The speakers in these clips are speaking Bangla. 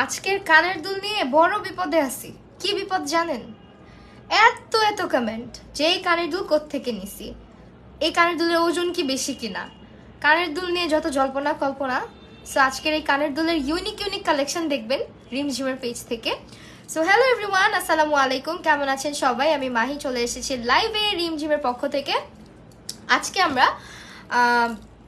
আজকের কানের দুল নিয়ে বড় বিপদে আছি। কি বিপদ জানেন? এত এত কমেন্ট যে এই কানের দুল কোত্থেকে নিছি, এই কানের দুলের ওজন কি বেশি কিনা, কানের দুল নিয়ে যত জল্পনা কল্পনা। সো আজকের এই কানের দুলের ইউনিক ইউনিক কালেকশন দেখবেন রিমঝিমের পেজ থেকে। সো হ্যালো এভরিওয়ান, আসসালামু আলাইকুম, কেমন আছেন সবাই? আমি মাহি চলে এসেছি লাইভে রিমঝিমের পক্ষ থেকে।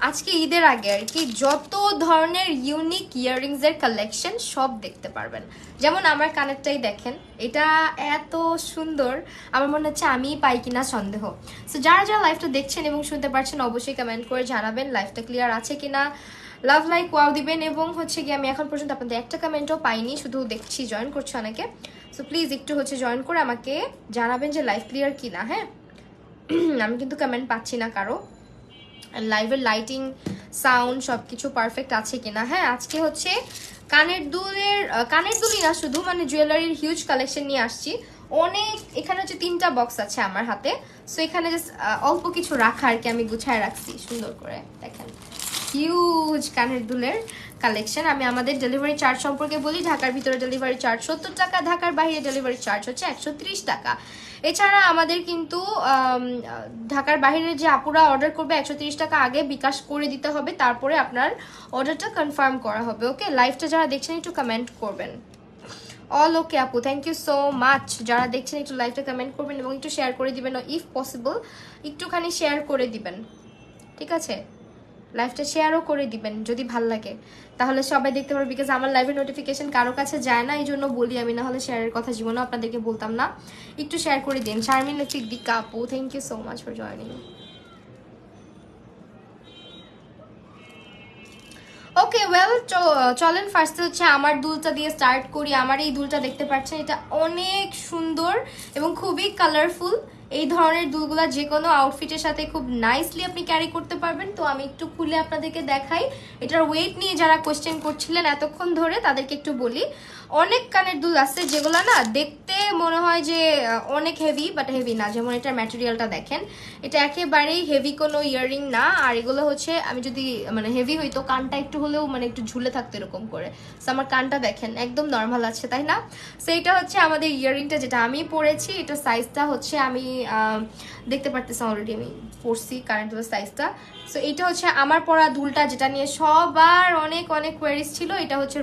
আজকে ঈদের আগে আর কি যত ধরনের ইউনিক ইয়াররিংস এর কালেকশন সব দেখতে পারবেন। যেমন আমার কানেরটাই দেখেন, এটা এত সুন্দর, আমার মনে হচ্ছে আমিই পাই কিনা সন্দেহ। সো যারা যারা লাইভটা দেখছেন এবং শুনতে পারছেন অবশ্যই কমেন্ট করে জানাবেন লাইভটা ক্লিয়ার আছে কিনা, লাভ লাইক ওয়াও দিবেন। এবং হচ্ছে কি আমি এখন পর্যন্ত আপনাদের একটা কমেন্টও পাইনি, শুধু দেখছি জয়েন করছে অনেকে। সো প্লিজ একটু হচ্ছে জয়েন করে আমাকে জানাবেন যে লাইভ ক্লিয়ার কিনা। হ্যাঁ, আমি কিন্তু কমেন্ট পাচ্ছি না কারো। লাইভের লাইটিং সাউন্ড সবকিছু পারফেক্ট আছে কিনা। হ্যাঁ, আজকে হচ্ছে কানের দুলই না, শুধু মানে জুয়েলারির হিউজ কালেকশন নিয়ে আসছি অনেক। এখানে হচ্ছে 3টা বক্স আছে আমার হাতে। সো এখানে জাস্ট অল্প কিছু রাখা আর কি, আমি গুছায় রাখছি সুন্দর করে। দেখেন হিউজ কানের দুলের কালেকশন। আমি আমাদের ডেলিভারি চার্জ সম্পর্কে বলি। ঢাকার ভিতরে ডেলিভারি চার্জ 70 টাকা, ঢাকার বাইরে ডেলিভারি চার্জ হচ্ছে 130 টাকা। এছাড়া আমাদের কিন্তু ঢাকার বাইরে যে আপুরা অর্ডার করবে 130 টাকা আগে বিকাশ করে দিতে হবে, তারপরে আপনার অর্ডারটা কনফার্ম করা হবে। ওকে, লাইভটা যারা দেখছেন একটু কমেন্ট করবেন। অল ওকে আপু, থ্যাংক ইউ সো মাচ। যারা দেখছেন একটু লাইভটা কমেন্ট করবেন এবং একটু শেয়ার করে দিবেন, ইফ পসিবল একটুখানি শেয়ার করে দিবেন, ঠিক আছে? লাইভটা শেয়ারও করে দিবেন যদি ভাল লাগে, তাহলে সবাই দেখতে পারবে। বিকজ আমার লাইভের নোটিফিকেশন কারো কাছে যায় না, এই জন্য বলি আমি, না হলে শেয়ারের কথা জীবনেও আপনাদেরকে বলতাম না। একটু শেয়ার করে দিন। শারমিন সিদ্দিকা আপু, thank you so much for joining. Okay well, চলেন ফার্স্টে হচ্ছে আমার দুলটা দিয়ে স্টার্ট করি। আমার এই দুলটা দেখতে পাচ্ছেন, এটা অনেক সুন্দর এবং খুবই কালারফুল। এই ধরনের দুলগুলা যে কোনো আউটফিটের সাথে খুব নাইসলি আপনি ক্যারি করতে পারবেন। তো আমি একটু খুলে আপনাদেরকে দেখাই। এটার ওয়েট নিয়ে যারা কোয়েশ্চেন করছিলেন এতক্ষণ ধরে, তাদেরকে একটু বলি। অনেক কানের দুল আছে যেগুলো না দেখতে মনে হয় যে অনেক হেভি, বাট হেভি না। যেমন এটার ম্যাটেরিয়ালটা দেখেন, এটা একেবারেই হেভি কোনো ইয়াররিং না। আর এগুলো হচ্ছে আমি যদি মানে হেভি হইতো কানটা একটু হলেও মানে একটু ঝুলে থাকতো এরকম করে। সো আমার কানটা দেখেন একদম নর্মাল আছে, তাই না? সো এটা হচ্ছে আমাদের ইয়াররিংটা যেটা আমি পরেছি। এটা সাইজটা হচ্ছে আমি দেখতে পারতেছি অলরেডি, আমি পরছি কারেন্ট সাইজটা। সো এটা হচ্ছে আমার পরা দুলটা, যেটা নিয়ে সবার অনেক অনেক কোয়ারিজ ছিল। এটা হচ্ছে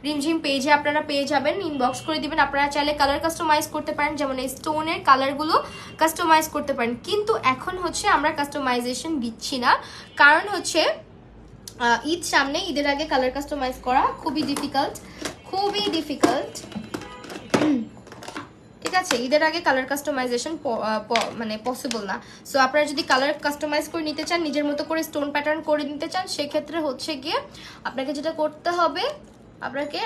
রিমঝিম পেজে আপনারা পেয়ে যাবেন, ইনবক্স করে দিবেন। আপনারা চাইলে কালার কাস্টমাইজ করতে পারেন, যেমন এই স্টোনের কালারগুলো কাস্টমাইজ করতে পারেন। কিন্তু এখন হচ্ছে আমরা কাস্টমাইজেশন দিচ্ছি না, কারণ হচ্ছে ঈদ সামনে, ঈদের আগে কালার কাস্টমাইজ করা খুবই ডিফিকাল্ট। ঠিক আছে, ঈদের আগে কালার কাস্টমাইজেশন মানে পসিবল না। সো আপনারা যদি কালার কাস্টমাইজ করে নিতে চান, নিজের মতো করে স্টোন প্যাটার্ন করে নিতে চান, সেক্ষেত্রে হচ্ছে গিয়ে আপনাকে যেটা করতে হবে, আপনাকে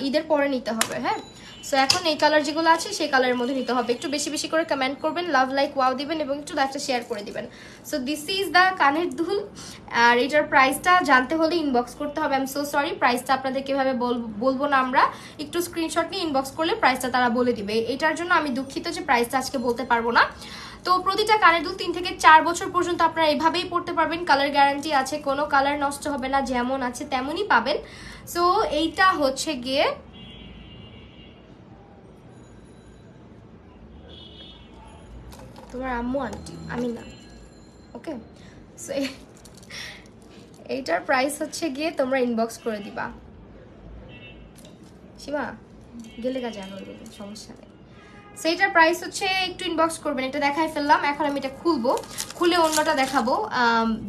ঈদের পরে নিতে হবে। হ্যাঁ, সো এখন এই কালার যেগুলো আছে সেই কালারের মধ্যে নিতে হবে। একটু বেশি বেশি করে কমেন্ট করবেন, লাভ লাইক ওয়াও দিবেন এবং একটু লাইভটা শেয়ার করে দিবেন। সো দিস ইজ দ্য কানের দুল। আর এটার প্রাইসটা জানতে হলে ইনবক্স করতে হবে। আই এম সো সরি, প্রাইসটা আপনাদের কিভাবে বলবো না আমরা, একটু স্ক্রিনশট নিয়ে ইনবক্স করলে প্রাইসটা তারা বলে দিবে। এটার জন্য আমি দুঃখিত যে প্রাইসটা আজকে বলতে পারবো না। তো প্রতিটা কানের দুল 3 থেকে 4 বছর পর্যন্ত আপনারা এভাবেই পড়তে পারবেন। কালার গ্যারান্টি আছে, কোনো কালার নষ্ট হবে না, যেমন আছে তেমনই পাবেন। সো এইটা হচ্ছে গিয়ে তোমার আম্মু আন্টি, আমি না। ওকে, সো এইটার প্রাইস হচ্ছে গিয়ে তোমরা ইনবক্স করে দিবা। সীমা গেলে কাজে আনো, সমস্যা নেই। সো এটার প্রাইস হচ্ছে একটু ইনবক্স করবেন। এটা দেখাই ফেললাম, এখন আমি এটা খুলবো, খুলে অন্যটা দেখাবো।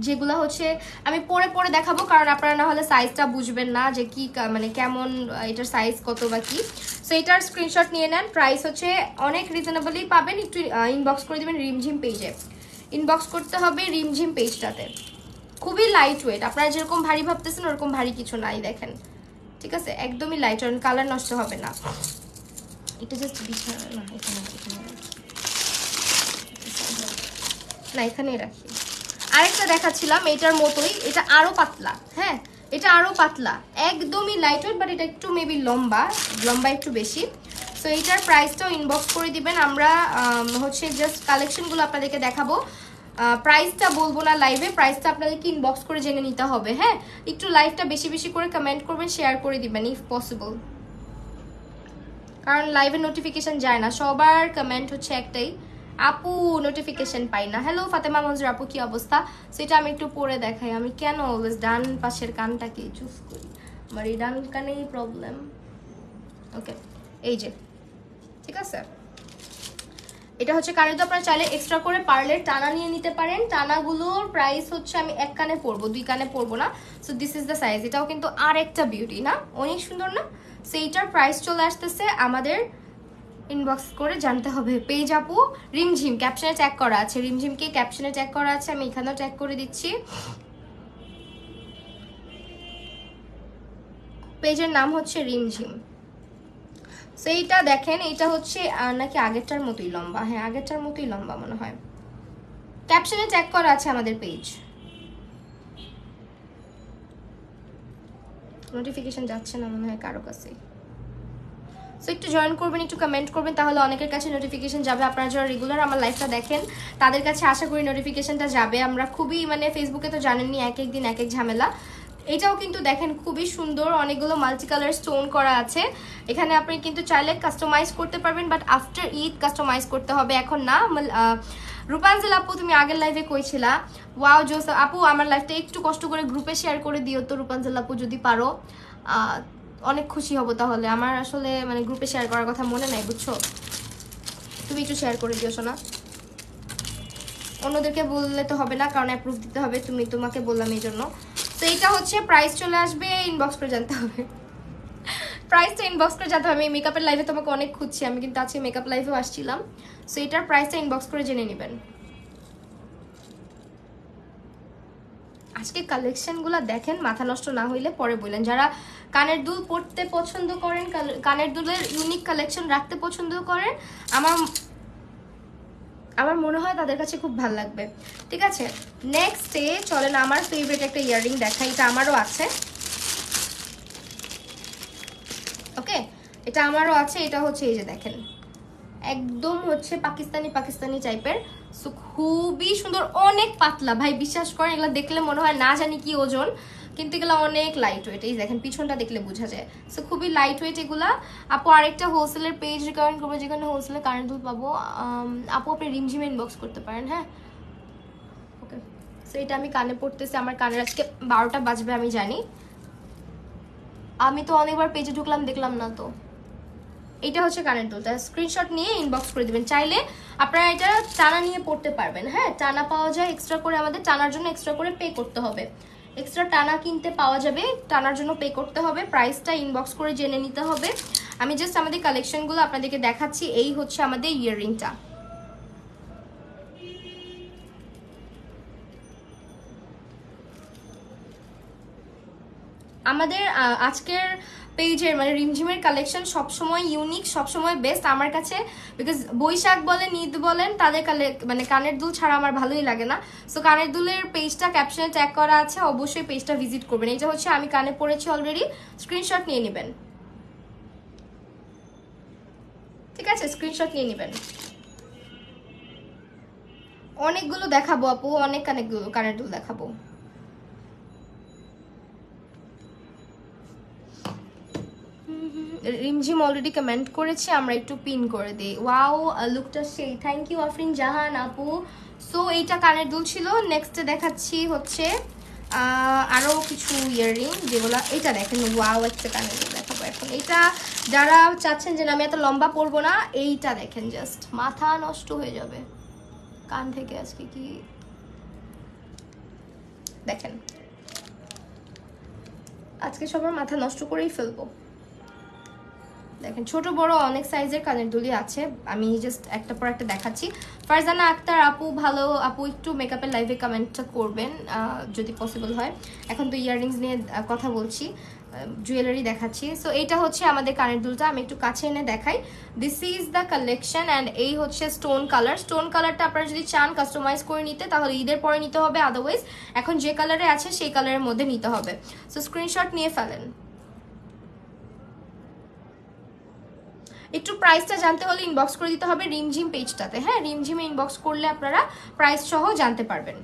যেগুলো হচ্ছে আমি পরে পরে দেখাবো, কারণ আপনারা না হলে সাইজটা বুঝবেন না যে কি মানে কেমন এটার সাইজ কত বা কি। সো এটার স্ক্রিনশট নিয়ে নেন। প্রাইস হচ্ছে অনেক রিজনেবলই পাবেন। একটু ইনবক্স করে দেবেন রিমঝিম পেজে, ইনবক্স করতে হবে রিমঝিম পেজটাতে। খুবই লাইট ওয়েট, আপনারা যেরকম ভারী ভাবতেছেন ওরকম ভারী কিছু নাই, দেখেন, ঠিক আছে? একদমই লাইট, কালার নষ্ট হবে না। এটা জাস্ট বিছানা না, এখানেই রাখি। আরেকটা দেখাচ্ছিলাম এটার মতোই, এটা আরো পাতলা। হ্যাঁ, এটা আরো পাতলা, একদমই লাইট ওয়েট, বাট এটা একটু মেবি লম্বা একটু বেশি। সো এইটার প্রাইসটাও ইনবক্স করে দিবেন। আমরা হচ্ছে জাস্ট কালেকশনগুলো আপনাদেরকে দেখাবো। প্রাইসটা বলবো না লাইভে, প্রাইসটা আপনাদেরকে ইনবক্স করে জেনে নিতে হবে। হ্যাঁ, একটু লাইভটা বেশি বেশি করে কমেন্ট করবেন, শেয়ার করে দিবেন ইফ পসিবল, কারণ লাইভে নোটিফিকেশন যায় না, সবার কমেন্ট হচ্ছে একটাই, আপু নোটিফিকেশন পাই না। হ্যালো ফাতেমা মঞ্জুর আপু, কি অবস্থা? সেটা আমি একটু পরে দেখাই। আমি কেন অলওয়েজ ডান পাশের কানটাকে চুজ করি, আমার এই ডান কানেই প্রবলেম। ওকে, এই যে ঠিক আছে, এটা হচ্ছে কানে তো আপনারা চাইলে এক্সট্রা করে পার্লের টানা নিয়ে নিতে পারেন। টানাগুলোর প্রাইস হচ্ছে, আমি এক কানে পরবো, দুই কানে পরবো না। So this is the size. এটাও কিন্তু আর একটা বিউটি না, অনেক সুন্দর না? সো এইটার প্রাইস চলে আসতেছে, আমাদের ইনবক্স করে জানতে হবে। পেজ আপু রিমঝিম ক্যাপশনে ট্যাগ করা আছে, রিমঝিমকে ক্যাপশনে ট্যাগ করা আছে, আমি এখানেও ট্যাগ করে দিচ্ছি। পেজের নাম হচ্ছে রিমঝিম। সেইটা দেখেন, এটা হচ্ছে নাকি আগেরটার মতোই লম্বা? হ্যাঁ, আগেরটার মতোই লম্বা মনে হয়। ক্যাপশনে ট্যাগ করা আছে আমাদের পেজ। নোটিফিকেশন যাচ্ছে না মনে হয় কারো কাছে। সো একটু জয়েন করবেন, একটু কমেন্ট করবেন, তাহলে অনেকের কাছে নোটিফিকেশন যাবে। আপনারা যারা রেগুলার আমার লাইফটা দেখেন তাদের কাছে আশা করি নোটিফিকেশনটা যাবে। আমরা খুবই মানে ফেসবুকে তো জানেননি এক এক দিন এক এক ঝামেলা। এটাও কিন্তু দেখেন খুবই সুন্দর, অনেকগুলো মাল্টি কালার স্টোন করা আছে এখানে। আপনি কিন্তু চাইলে কাস্টমাইজ করতে পারবেন, বাট আফটার ঈদ কাস্টমাইজ করতে হবে, এখন না। রূপাঞ্জল আপু তুমি আগের লাইভে কইছিলা, ওয়াও জোস আপু আমার লাইফটা একটু কষ্ট করে গ্রুপে শেয়ার করে দিও তো রূপাঞ্জল আপু, যদি পারো অনেক খুশি হব। তাহলে আমার আসলে মানে গ্রুপে শেয়ার করার কথা মনে নাই, বুঝছো? তুমি একটু শেয়ার করে দিও শোনা। অন্যদেরকে বললে তো হবে না, কারণ অ্যাপ্রুভ দিতে হবে, তোমাকে বললাম এই জন্য। তো এইটা হচ্ছে প্রাইস চলে আসবে, ইনবক্স করে জানতে হবে। প্রাইসটা ইনবক্স করে জানতে হবে। মেকআপের লাইভে তোমাকে অনেক খুঁজছি, আমি কিন্তু আজকে মেকআপ লাইভেও আসছিলাম। সো এটার প্রাইসটা ইনবক্স করে জেনে নেবেন। আজকে কালেকশনগুলো দেখেন, মাথা নষ্ট না হইলে পরে বললেন। যারা কানের দুল পরতে পছন্দ করেন, কানের দুলের ইউনিক কালেকশন রাখতে পছন্দ করেন, আমার মনে হয় তাদের কাছে খুব ভালো লাগবে। ঠিক আছে, নেক্সটে চলেন আমার ফেভারিট একটা ইয়াররিং দেখাই। এটা আমারও আছে, ওকে, এটা আমারও আছে। এটা হচ্ছে এই যে দেখেন, একদম হচ্ছে পাকিস্তানি টাইপের। সো খুবই সুন্দর, অনেক পাতলা ভাই, বিশ্বাস করেন এগুলো দেখলে মনে হয় না জানি কি ওজন, কিন্তু এগুলো অনেক লাইট ওয়েট। এই দেখেন পিছনটা দেখলে বোঝা যায়। সো খুবই লাইট ওয়েট এগুলা। আপু আরেকটা হোলসেলের পেজ রিকমেন্ড করবো, যেখানে হোলসেলে কারেন্ট দুল পাবো। আপু আপনি রিমঝিমে ইনবক্স করতে পারেন। হ্যাঁ, ওকে। সো এটা আমি কানে পড়তেছি, আমার কানের আজকে 12টা বাজবে আমি জানি। আমি তো অনেকবার পেজে ঢুকলাম, দেখলাম না তো। এটা হচ্ছে কানের দুলটা, স্ক্রিনশট নিয়ে ইনবক্স করে দিবেন। চাইলে আপনারা এটা টানা নিয়ে পড়তে পারবেন। হ্যাঁ, টানা পাওয়া যায় এক্সট্রা করে, আমাদের টানার জন্য এক্সট্রা করে পে করতে হবে। এক্সট্রা টানা কিনতে পাওয়া যাবে, টানার জন্য পে করতে হবে। প্রাইসটা ইনবক্স করে জেনে নিতে হবে। আমি জাস্ট আমাদের কালেকশনগুলো আপনাদেরকে দেখাচ্ছি। এই হচ্ছে আমাদের ইয়াররিংটা। আমাদের আজকের পেজের মানে রিমঝিমের কালেকশন সবসময় ইউনিক, সবসময় বেস্ট আমার কাছে। বিকজ বৈশাখ বলেন, ঈদ বলেন, তাদের মানে কানের দুল ছাড়া আমার ভালোই লাগে না। সো কানের দুলের পেজটা ক্যাপশনে ট্যাগ করা আছে, অবশ্যই পেজটা ভিজিট করবেন। এইটা হচ্ছে আমি কানে পড়েছি অলরেডি, স্ক্রিনশট নিয়ে নেবেন। ঠিক আছে, স্ক্রিনশট নিয়ে নেবেন। অনেকগুলো দেখাবো আপু, অনেক কানের দুল দেখাবো। রিমঝিম অলরেডি কমেন্ট করেছে, আমরা একটু পিন করে দিই। ওয়াও লুকটা সেই, থ্যাংক ইউ আফরিন জাহান আপু। সো এইটা কানের দুল ছিল। নেক্সটে দেখাচ্ছি হচ্ছে আরও কিছু ইয়াররিং, যেগুলো এইটা দেখেন, ওয়াও একটা কানের দুল দেখাবো এখন। এইটা যারা চাচ্ছেন যে আমি এত লম্বা পরবো না, এইটা দেখেন, জাস্ট মাথা নষ্ট হয়ে যাবে কান থেকে। আজকে কি দেখেন, আজকে সবার মাথা নষ্ট করেই ফেলবো। দেখেন ছোট বড় অনেক সাইজের কানের দুলি আছে, আমি জাস্ট একটা পর একটা দেখাচ্ছি। ফারজানা আক্তার আপু, ভালো আপু, একটু মেকআপের লাইভে কমেন্টটা করবেন যদি পসিবল হয়। এখন তো ইয়াররিংস নিয়ে কথা বলছি, জুয়েলারি দেখাচ্ছি। সো এইটা হচ্ছে আমাদের কানের দুলটা, আমি একটু কাছে এনে দেখাই। This is the collection and এই হচ্ছে স্টোন কালার। স্টোন কালারটা আপনারা যদি চান কাস্টমাইজ করে নিতে, তাহলে ঈদের পরে নিতে হবে, আদারওয়াইজ এখন যে কালারে আছে সেই কালারের মধ্যে নিতে হবে। সো স্ক্রিনশট নিয়ে ফেলেন। একটু প্রাইসটা জানতে হলে ইনবক্স করে দিতে হবে রিমঝিম পেজটাতে, হ্যাঁ রিমঝিমে ইনবক্স করলে আপনারা প্রাইস সহ জানতে পারবেন।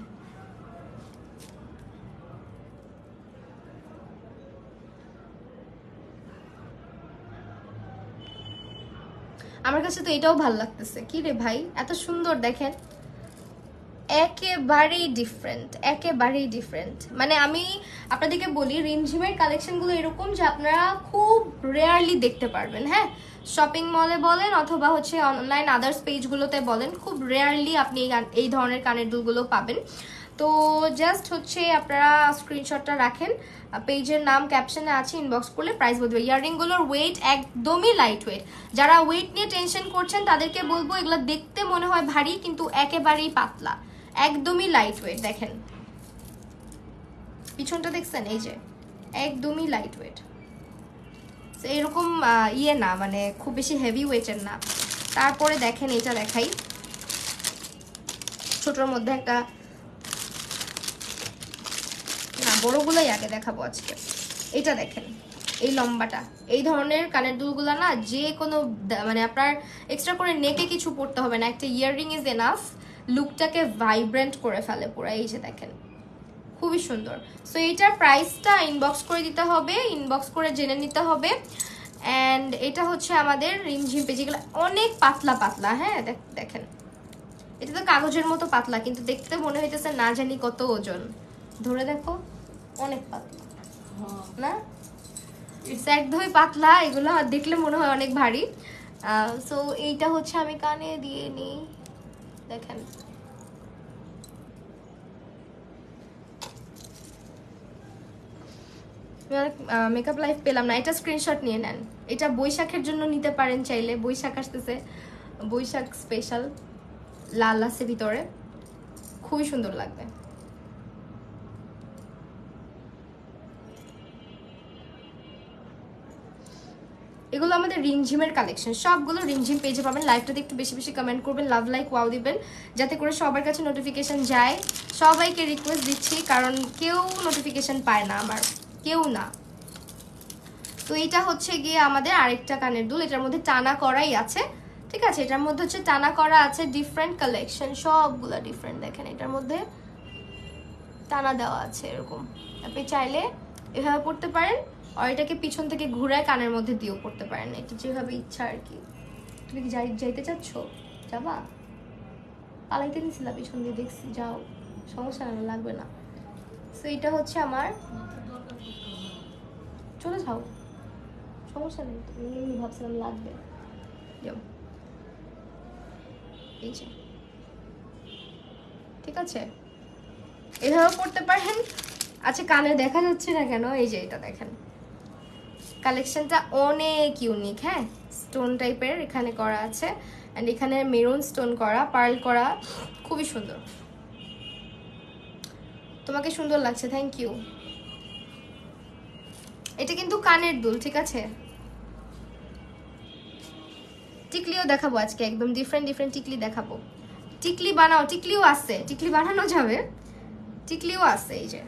আমার কাছে তো এটাও ভালো লাগতেছে। কি রে ভাই, এত সুন্দর দেখেন, একেবারেই ডিফারেন্ট, একেবারেই ডিফারেন্ট। মানে আমি আপনাদেরকে বলি রিমঝিমের কালেকশনগুলো এরকম যে আপনারা খুব রেয়ারলি দেখতে পারবেন, হ্যাঁ শপিং মলে বলেন অথবা হচ্ছে অনলাইন আদার্স পেজগুলোতে বলেন, খুব রেয়ারলি আপনি এই ধরনের কানের দুলগুলো পাবেন। তো জাস্ট হচ্ছে আপনারা স্ক্রিনশটটা রাখেন, পেজের নাম ক্যাপশনে আছে, ইনবক্স করলে প্রাইস বলবে। ইয়াররিংগুলোর ওয়েট একদমই লাইট ওয়েট। যারা ওয়েট নিয়ে টেনশন করছেন তাদেরকে বলবো এগুলো দেখতে মনে হয় ভারী কিন্তু একেবারেই পাতলা, একদমই লাইট ওয়েট। দেখেন পিছনটা দেখছেন, এই যে একদমই লাইট ওয়েট, এরকম ইয়ে না মানে খুব বেশি হেভি ওয়েটের না। তারপরে দেখেন এটা দেখাই, ছোটর মধ্যে একটা, না বড়গুলোই আগে দেখাবো আজকে। এটা দেখেন এই লম্বাটা, এই ধরনের কানের দুলগুলা না যে কোনো মানে আপনার এক্সট্রা করে নেকে কিছু পড়তে হবে না, একটা ইয়াররিং ইজ এনাফ, লুকটাকে ভাইব্রেন্ট করে ফেলে পুরো। এই যে দেখেন খুবই সুন্দর। সো এইটার প্রাইসটা ইনবক্স করে দিতে হবে, ইনবক্স করে জেনে নিতে হবে। অ্যান্ড এটা হচ্ছে আমাদের রিমঝিম পেজ, এগুলো অনেক পাতলা পাতলা, হ্যাঁ দেখেন এটা তো কাগজের মতো পাতলা কিন্তু দেখতে মনে হইতেছে না জানি কত ওজন। ধরে দেখো অনেক পাতলা না, ইটস একদমই পাতলা, এগুলো দেখলে মনে হয় অনেক ভারী। সো এইটা হচ্ছে আমি কানে দিয়ে নিই, দেখেন মেকআপ লাইফ পেলাম না, এটা স্ক্রিনশট নিয়ে নেন। এটা বৈশাখের জন্য নিতে পারেন চাইলে, বৈশাখ আসতেছে, বৈশাখ স্পেশাল লাল আছে ভিতরে, খুবই সুন্দর লাগবে। এগুলো আমাদের রিমঝিমের কালেকশন, সবগুলো রিমঝিম পেজে পাবেন। লাইভটাতে একটু বেশি বেশি কমেন্ট করবেন, লাভ লাইক ওয়াও দিবেন যাতে করে সবার কাছে নোটিফিকেশন যায়। সবাইকে রিকোয়েস্ট দিচ্ছি কারণ কেউ নোটিফিকেশন পায় না, আমার কেউ না। তো এটা হচ্ছে গিয়ে আমাদের আরেকটা কানের দুল, এটার মধ্যে টানা করাই আছে, ঠিক আছে এটার মধ্যে হচ্ছে টানা করা আছে, ডিফারেন্ট কালেকশন সবগুলো ডিফারেন্ট। দেখেন এটার মধ্যে টানা দেওয়া আছে এরকম, আপনি চাইলে এভাবে পড়তে পারেন আর এটাকে পিছন থেকে ঘুরায় কানের মধ্যে দিয়েও পড়তে পারেন, এটা যেভাবে ইচ্ছা আর কি। তুমি কি যাইতে চাচ্ছ, যাবা? পালাইতে নিছিলা পিছন দিয়ে, দেখছি যাও, সমস্যা না, লাগবে না। সো এটা হচ্ছে আমার, চলে যাও সমস্যা নেই, আমি ভাবছিলাম লাগবে। যাও এই যে, ঠিক আছে এভাবে পড়তে পারেন। আচ্ছা কানে দেখা যাচ্ছে না কেন, এই যে এটা দেখেন কালেকশনটা অনেক ইউনিক, হ্যাঁ স্টোন টাইপের এখানে করা আছে, অ্যান্ড এখানে মেরুন স্টোন করা, পার্ল করা, খুবই সুন্দর। তোমাকে সুন্দর লাগছে, থ্যাংক ইউ। এটা কিন্তু কানের দুল, ঠিক আছে। টিকলিও দেখাবো আজকে, একদম ডিফারেন্ট ডিফারেন্ট টিকলি দেখাবো। টিকলি বানাও, টিকলিও আছে, টিকলি বানানো যাবে, টিকলিও আছে। এই যে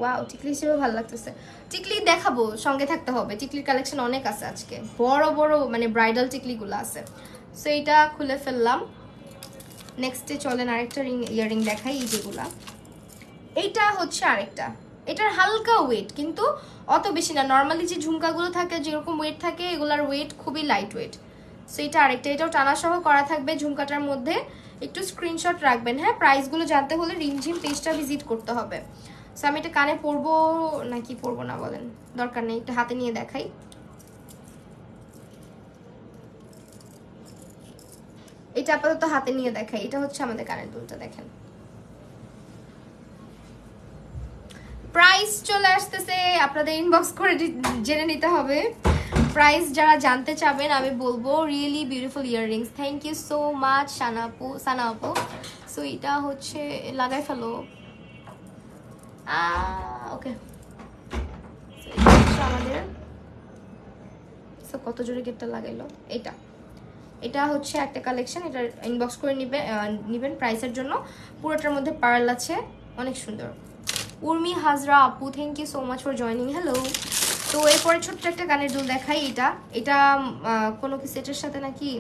ওয়াও, টিকলি হিসেবে ভালো লাগতেছে। টিকলি দেখাবো, সঙ্গে থাকতে হবে, টিকলির কালেকশন অনেক আছে আজকে, বড় বড় মানে ব্রাইডাল টিকলিগুলো আছে। সো এইটা খুলে ফেললাম। নেক্সটে চলেন আরেকটা ইয়াররিং দেখাই, এই যেগুলা, এইটা হচ্ছে আরেকটা, এটার হালকা ওয়েট কিন্তু অত বেশি না। নর্মালি যে ঝুমকাগুলো থাকে যেরকম ওয়েট থাকে, এগুলার ওয়েট খুবই লাইট ওয়েট। সো এটা আরেকটা, এটাও টানা সহ করা থাকবে ঝুমকাটার মধ্যে, একটু স্ক্রিনশট রাখবেন, হ্যাঁ প্রাইসগুলো জানতে হলে রিমঝিম পেজটা ভিজিট করতে হবে। সো আমি এটা কানে পরবো নাকি পরবো না বলেন, দরকার নেই, একটু হাতে নিয়ে দেখাই। এটা আপাতত হাতে নিয়ে দেখাই, এটা হচ্ছে আমাদের কানের দুলটা, দেখেন প্রাইস চলে আসতেছে, আপনাদের ইনবক্স করে জেনে নিতে হবে প্রাইস। যারা জানতে চাবেন আমি বলবো really beautiful earrings, thank you so much Sana আপু। সো এটা হচ্ছে লাগাই ফেলো, ওকে আমাদের কত জোরে গেটটা লাগাইলো। এটা হচ্ছে একটা কালেকশন, এটা ইনবক্স করে নিবেন প্রাইসের জন্য। পুরোটার মধ্যে পার্ল আছে, অনেক সুন্দর। উর্মি হাজরা আপু, thank you so much for joining, hello. তো তো এরপরে ছোট্ট একটা কানের দুল দেখাই। এটা এটা কোনো কি সেটের সাথে নাকি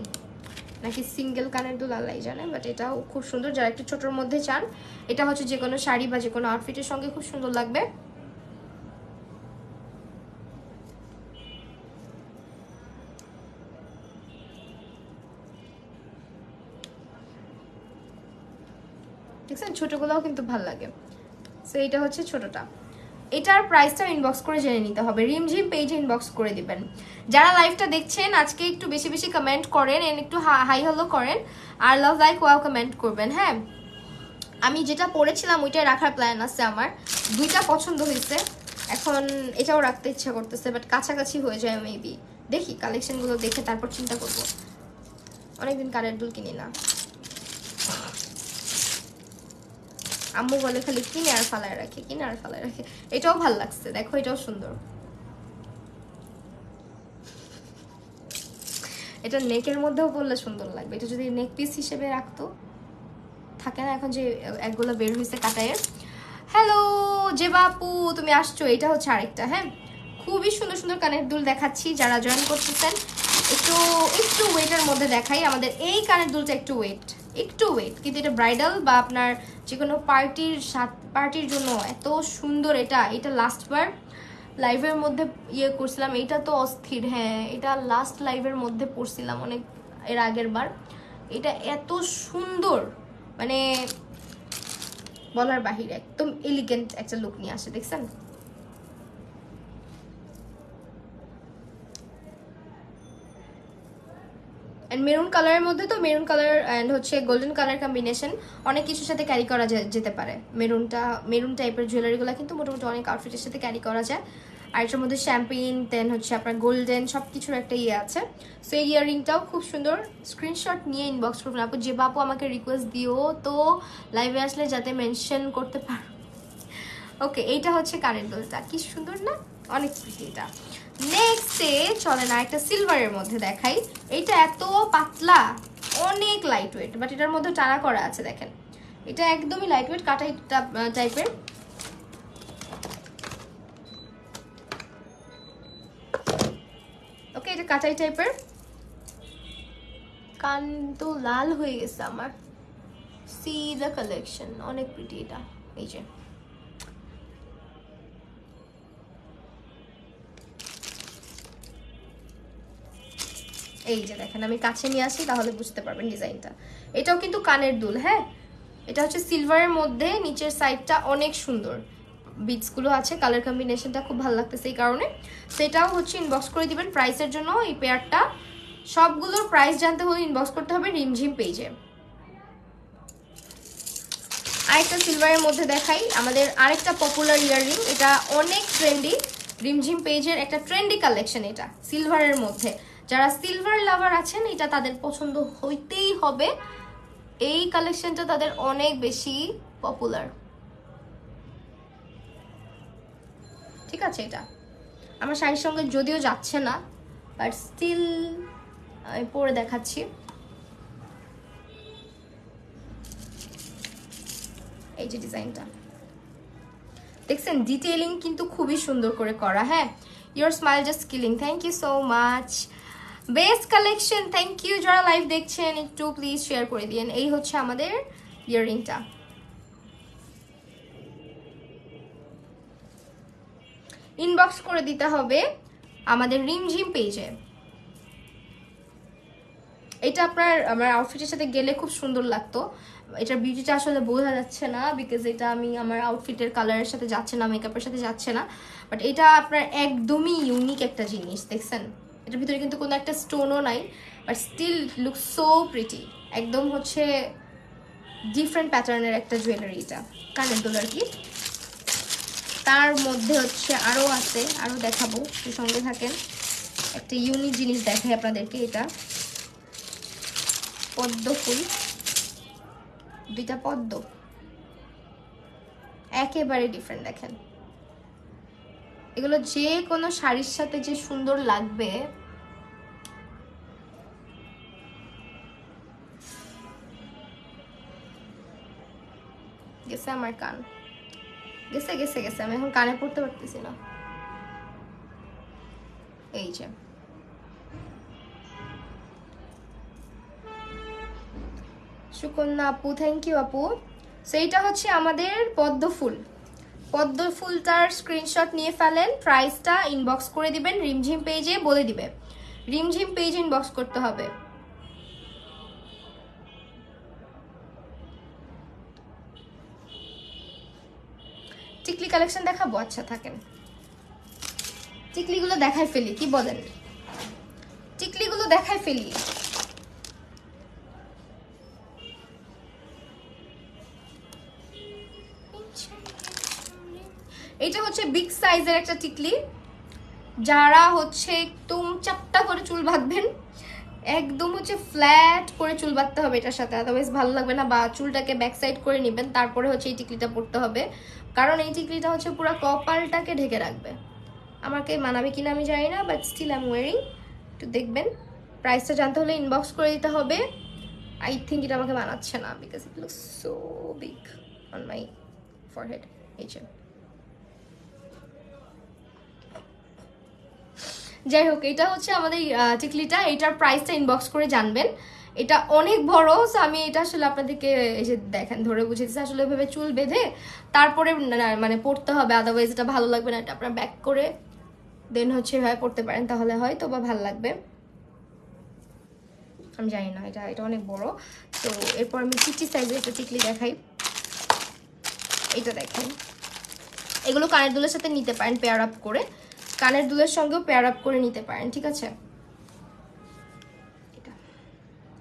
নাকি সিঙ্গেল কানের দুল আল্লাহ জানে, বাট এটাও খুব সুন্দর। যারা একটু ছোটোর মধ্যে চান, এটা হচ্ছে যে কোনো শাড়ি বা যে কোনো আউটফিটের সঙ্গে খুব সুন্দর লাগবে। দেখছেন ছোটগুলোও কিন্তু ভাল লাগে। সো এটা হচ্ছে ছোটটা। এটার প্রাইসটা ইনবক্স করে জেনে নিতে হবে, রিমঝিম পেজে ইনবক্স করে দিবেন। যারা লাইভটা দেখছেন আজকে একটু বেশি বেশি কমেন্ট করেন, এন্ড একটু হাই হ্যালো করেন, আর লাভ লাইক ওয়াও কমেন্ট করবেন। হ্যাঁ, আমি যেটা পড়েছিলাম ওইটাই রাখার প্ল্যান আছে আমার। দুইটা পছন্দ হয়েছে, এখন এটাও রাখতে ইচ্ছা করতেছে, বাট কাছাকাছি হয়ে যায় মেবি। দেখি কালেকশনগুলো দেখে তারপর চিন্তা করবো। অনেকদিন কানের দুল কিনি না, আম্মু বলে খালি কিনে আর ফালায় রাখে, কিনে আর ফালায় রাখে। এটাও ভাল লাগছে, দেখো এটাও সুন্দর। এটা নেকের মধ্যেও পরলে সুন্দর লাগবে। এটা যদি নেক পিস হিসেবে রাখতো, থাকে না এখন যে একগুলো বের হয়েছে কাটায়ের। হ্যালো যে বাপু, তুমি আসছো। এটা হচ্ছে আরেকটা। হ্যাঁ, খুবই সুন্দর সুন্দর কানের দুল দেখাচ্ছি। যারা জয়েন করতেছেন একটু একটু ওয়েটের মধ্যে দেখাই। আমাদের এই কানের দুলটা একটু ওয়েট, কিন্তু এটা ব্রাইডাল বা আপনার যে কোনো পার্টির জন্য এত সুন্দর। এটা লাস্টবার লাইভের মধ্যে ইয়ে করছিলাম, এটা তো অস্থির। হ্যাঁ, এটা লাস্ট লাইভের মধ্যে পড়ছিলাম অনেক এর আগের বার। এটা এত সুন্দর, মানে বলার বাহিরে, একদম এলিগেন্ট একটা লুক নিয়ে আসে। দেখছেন এন্ড মেরুন কালারের মধ্যে, তো মেরুন কালার এন্ড হচ্ছে গোল্ডেন কালার কম্বিনেশন অনেক কিছুর সাথে ক্যারি করা যেতে পারে। মেরুন টাইপের জুয়েলারিগুলো কিন্তু মোটামুটি অনেক আউটফিটের সাথে ক্যারি করা যায়। আর এটার মধ্যে শ্যাম্পেন দেন হচ্ছে আপনার গোল্ডেন সব কিছুর একটা ইয়ে আছে। সো এই ইয়াররিংটাও খুব সুন্দর। স্ক্রিনশট নিয়ে ইনবক্স করবেন আপু। যে বাপু আমাকে রিকোয়েস্ট দিও তো লাইভে আসলে যাতে মেনশন করতে পারো। ওকে, এইটা হচ্ছে কানের দুলটা, কি সুন্দর না, অনেক প্রিটি। এটা নেক্সটে চলে না একটা সিলভারের মধ্যে দেখাই। এইটা এত পাতলা, অনেক লাইট ওয়েট, বাট এটার মধ্যে টানা করা আছে। দেখেন এটা একদমই লাইট ওয়েট, কাটাই টাইপের। ওকে, এটা কাটাই টাইপের। কান তো লাল হয়ে গেছে আমার। সি দ্য কালেকশন, অনেক প্রিটি এটা। এই যে এই যে দেখেন, আমি কাছে নিয়ে আসি তাহলে বুঝতে পারবেন ডিজাইনটা। এটাও কিন্তু কানের দুল। হ্যাঁ, এটা হচ্ছে সিলভারের মধ্যে, নিচের সাইডটা অনেক সুন্দর, বিটসগুলো আছে, কালার কম্বিনেশনটা খুব ভালো লাগতেছে এই কারণে। সেটাও হচ্ছে ইনবক্স করে দিবেন প্রাইসের জন্য এই পেয়ারটা। সবগুলোর প্রাইস জানতে হলে ইনবক্স করতে হবে রিমঝিম পেজে। আরেকটা সিলভারের মধ্যে দেখাই, আমাদের আরেকটা পপুলার ইয়াররিং। এটা অনেক ট্রেন্ডি, রিমঝিম পেজের একটা ট্রেন্ডি কালেকশন। এটা সিলভারের মধ্যে, যারা সিলভার লাভার আছেন এটা তাদের পছন্দ হইতেই হবে। এই কালেকশনটা তাদের অনেক বেশি পপুলার। ঠিক আছে, এটা আমার শাড়ির সঙ্গে যদিও যাচ্ছে না, বাট স্টিল আমি পরে দেখাচ্ছি। এই যে ডিজাইনটা দেখছেন, ডিটেইলিং কিন্তু খুবই সুন্দর করে করা। হ্যাঁ, your smile just killing. Thank you so much, best collection. Thank you. যারা লাইভ দেখছেন একটু প্লিজ শেয়ার করে দিন। এই হচ্ছে আমাদের ইয়াররিংটা। ইনবক্স করে দিতে হবে আমাদের রিমঝিম পেজে। এটা আপনার আমার আউটফিটের সাথে গেলে খুব সুন্দর লাগতো। এটার বিউটিটা আসলে বোঝা যাচ্ছে না, বিকজ এটা আমি আমার আউটফিটের কালারের সাথে যাচ্ছে না, মেকআপের সাথে যাচ্ছে না। বাট এটা আপনার একদমই ইউনিক একটা জিনিস। দেখছেন এটার ভিতরে কিন্তু কোনো একটা স্টোনও নাই, but still look so pretty. একদম হচ্ছে ডিফারেন্ট প্যাটার্নের একটা জুয়েলারি। এটা কানের দুল আর কি। তার মধ্যে হচ্ছে আরও আছে, আরও দেখাবো, সঙ্গে থাকেন। একটা ইউনিক জিনিস দেখাই আপনাদেরকে। এটা পদ্ম ফুল, দুইটা পদ্ম একেবারে ডিফারেন্ট। দেখেন এগুলো যে কোনো শাড়ির সাথে যে সুন্দর লাগবে। গেছে আমার কান, গেছে গেছে গেছে, আমি এখন কানে পড়তে পারতেছি না। এই যে সুকন্যা আপু, থ্যাংক ইউ আপু। সো এইটা হচ্ছে আমাদের পদ্ম ফুল। পদ্ম ফুলটার স্ক্রিনশট নিয়ে ফেলেন, প্রাইসটা ইনবক্স করে দিবেন, রিমঝিম পেজে বলে দিবে, রিমঝিম পেজে ইনবক্স করতে হবে। টিকলি কালেকশন দেখাবো? আচ্ছা থাকেন, টিকলিগুলো দেখাই ফেলি, কি বলেন? টিকলিগুলো দেখাই ফেলি। এটা হচ্ছে বিগ সাইজের একটা টিকলি, যারা হচ্ছে একদম চাপটা করে চুল বাঁধবেন, একদম হচ্ছে ফ্ল্যাট করে চুল বাঁধতে হবে এটার সাথে, আদারওয়াইজ ভালো লাগবে না, বা চুলটাকে ব্যাক সাইড করে নেবেন, তারপরে হচ্ছে এই টিকলিটা পরতে হবে, কারণ এই টিকলিটা হচ্ছে পুরো কপালটাকে ঢেকে রাখবে। আমাকে মানাবে কিনা আমি জানি না, but still I am wearing. একটু দেখবেন, প্রাইসটা জানতে হলে ইনবক্স করে দিতে হবে। আই থিঙ্ক এটা আমাকে মানাচ্ছে না, because it looks so big on my forehead. এই যে যাই হোক, এটা হচ্ছে আমাদের টিকলিটা, এটার প্রাইসটা ইনবক্স করে জানবেন। এটা অনেক বড়, সো আমি এটা আসলে আপনাদেরকে এই যে দেখেন ধরে বুঝেছি, আসলে এভাবে চুল বেঁধে তারপরে মানে পড়তে হবে, আদারওয়াইজ এটা ভালো লাগবে না। এটা আপনার ব্যাক করে দেন হচ্ছে এভাবে পড়তে পারেন, তাহলে হয়তো বা ভালো লাগবে, আমি জানি না। এটা এটা অনেক বড়। তো এরপর আমি চিচি সাইজের একটা টিকলি দেখাই। এটা দেখেন, এগুলো কানের দুলের সাথে নিতে পারেন পেয়ার আপ করে, কানের দুলের সঙ্গেও পেয়ার আপ করে নিতে পারেন, ঠিক আছে?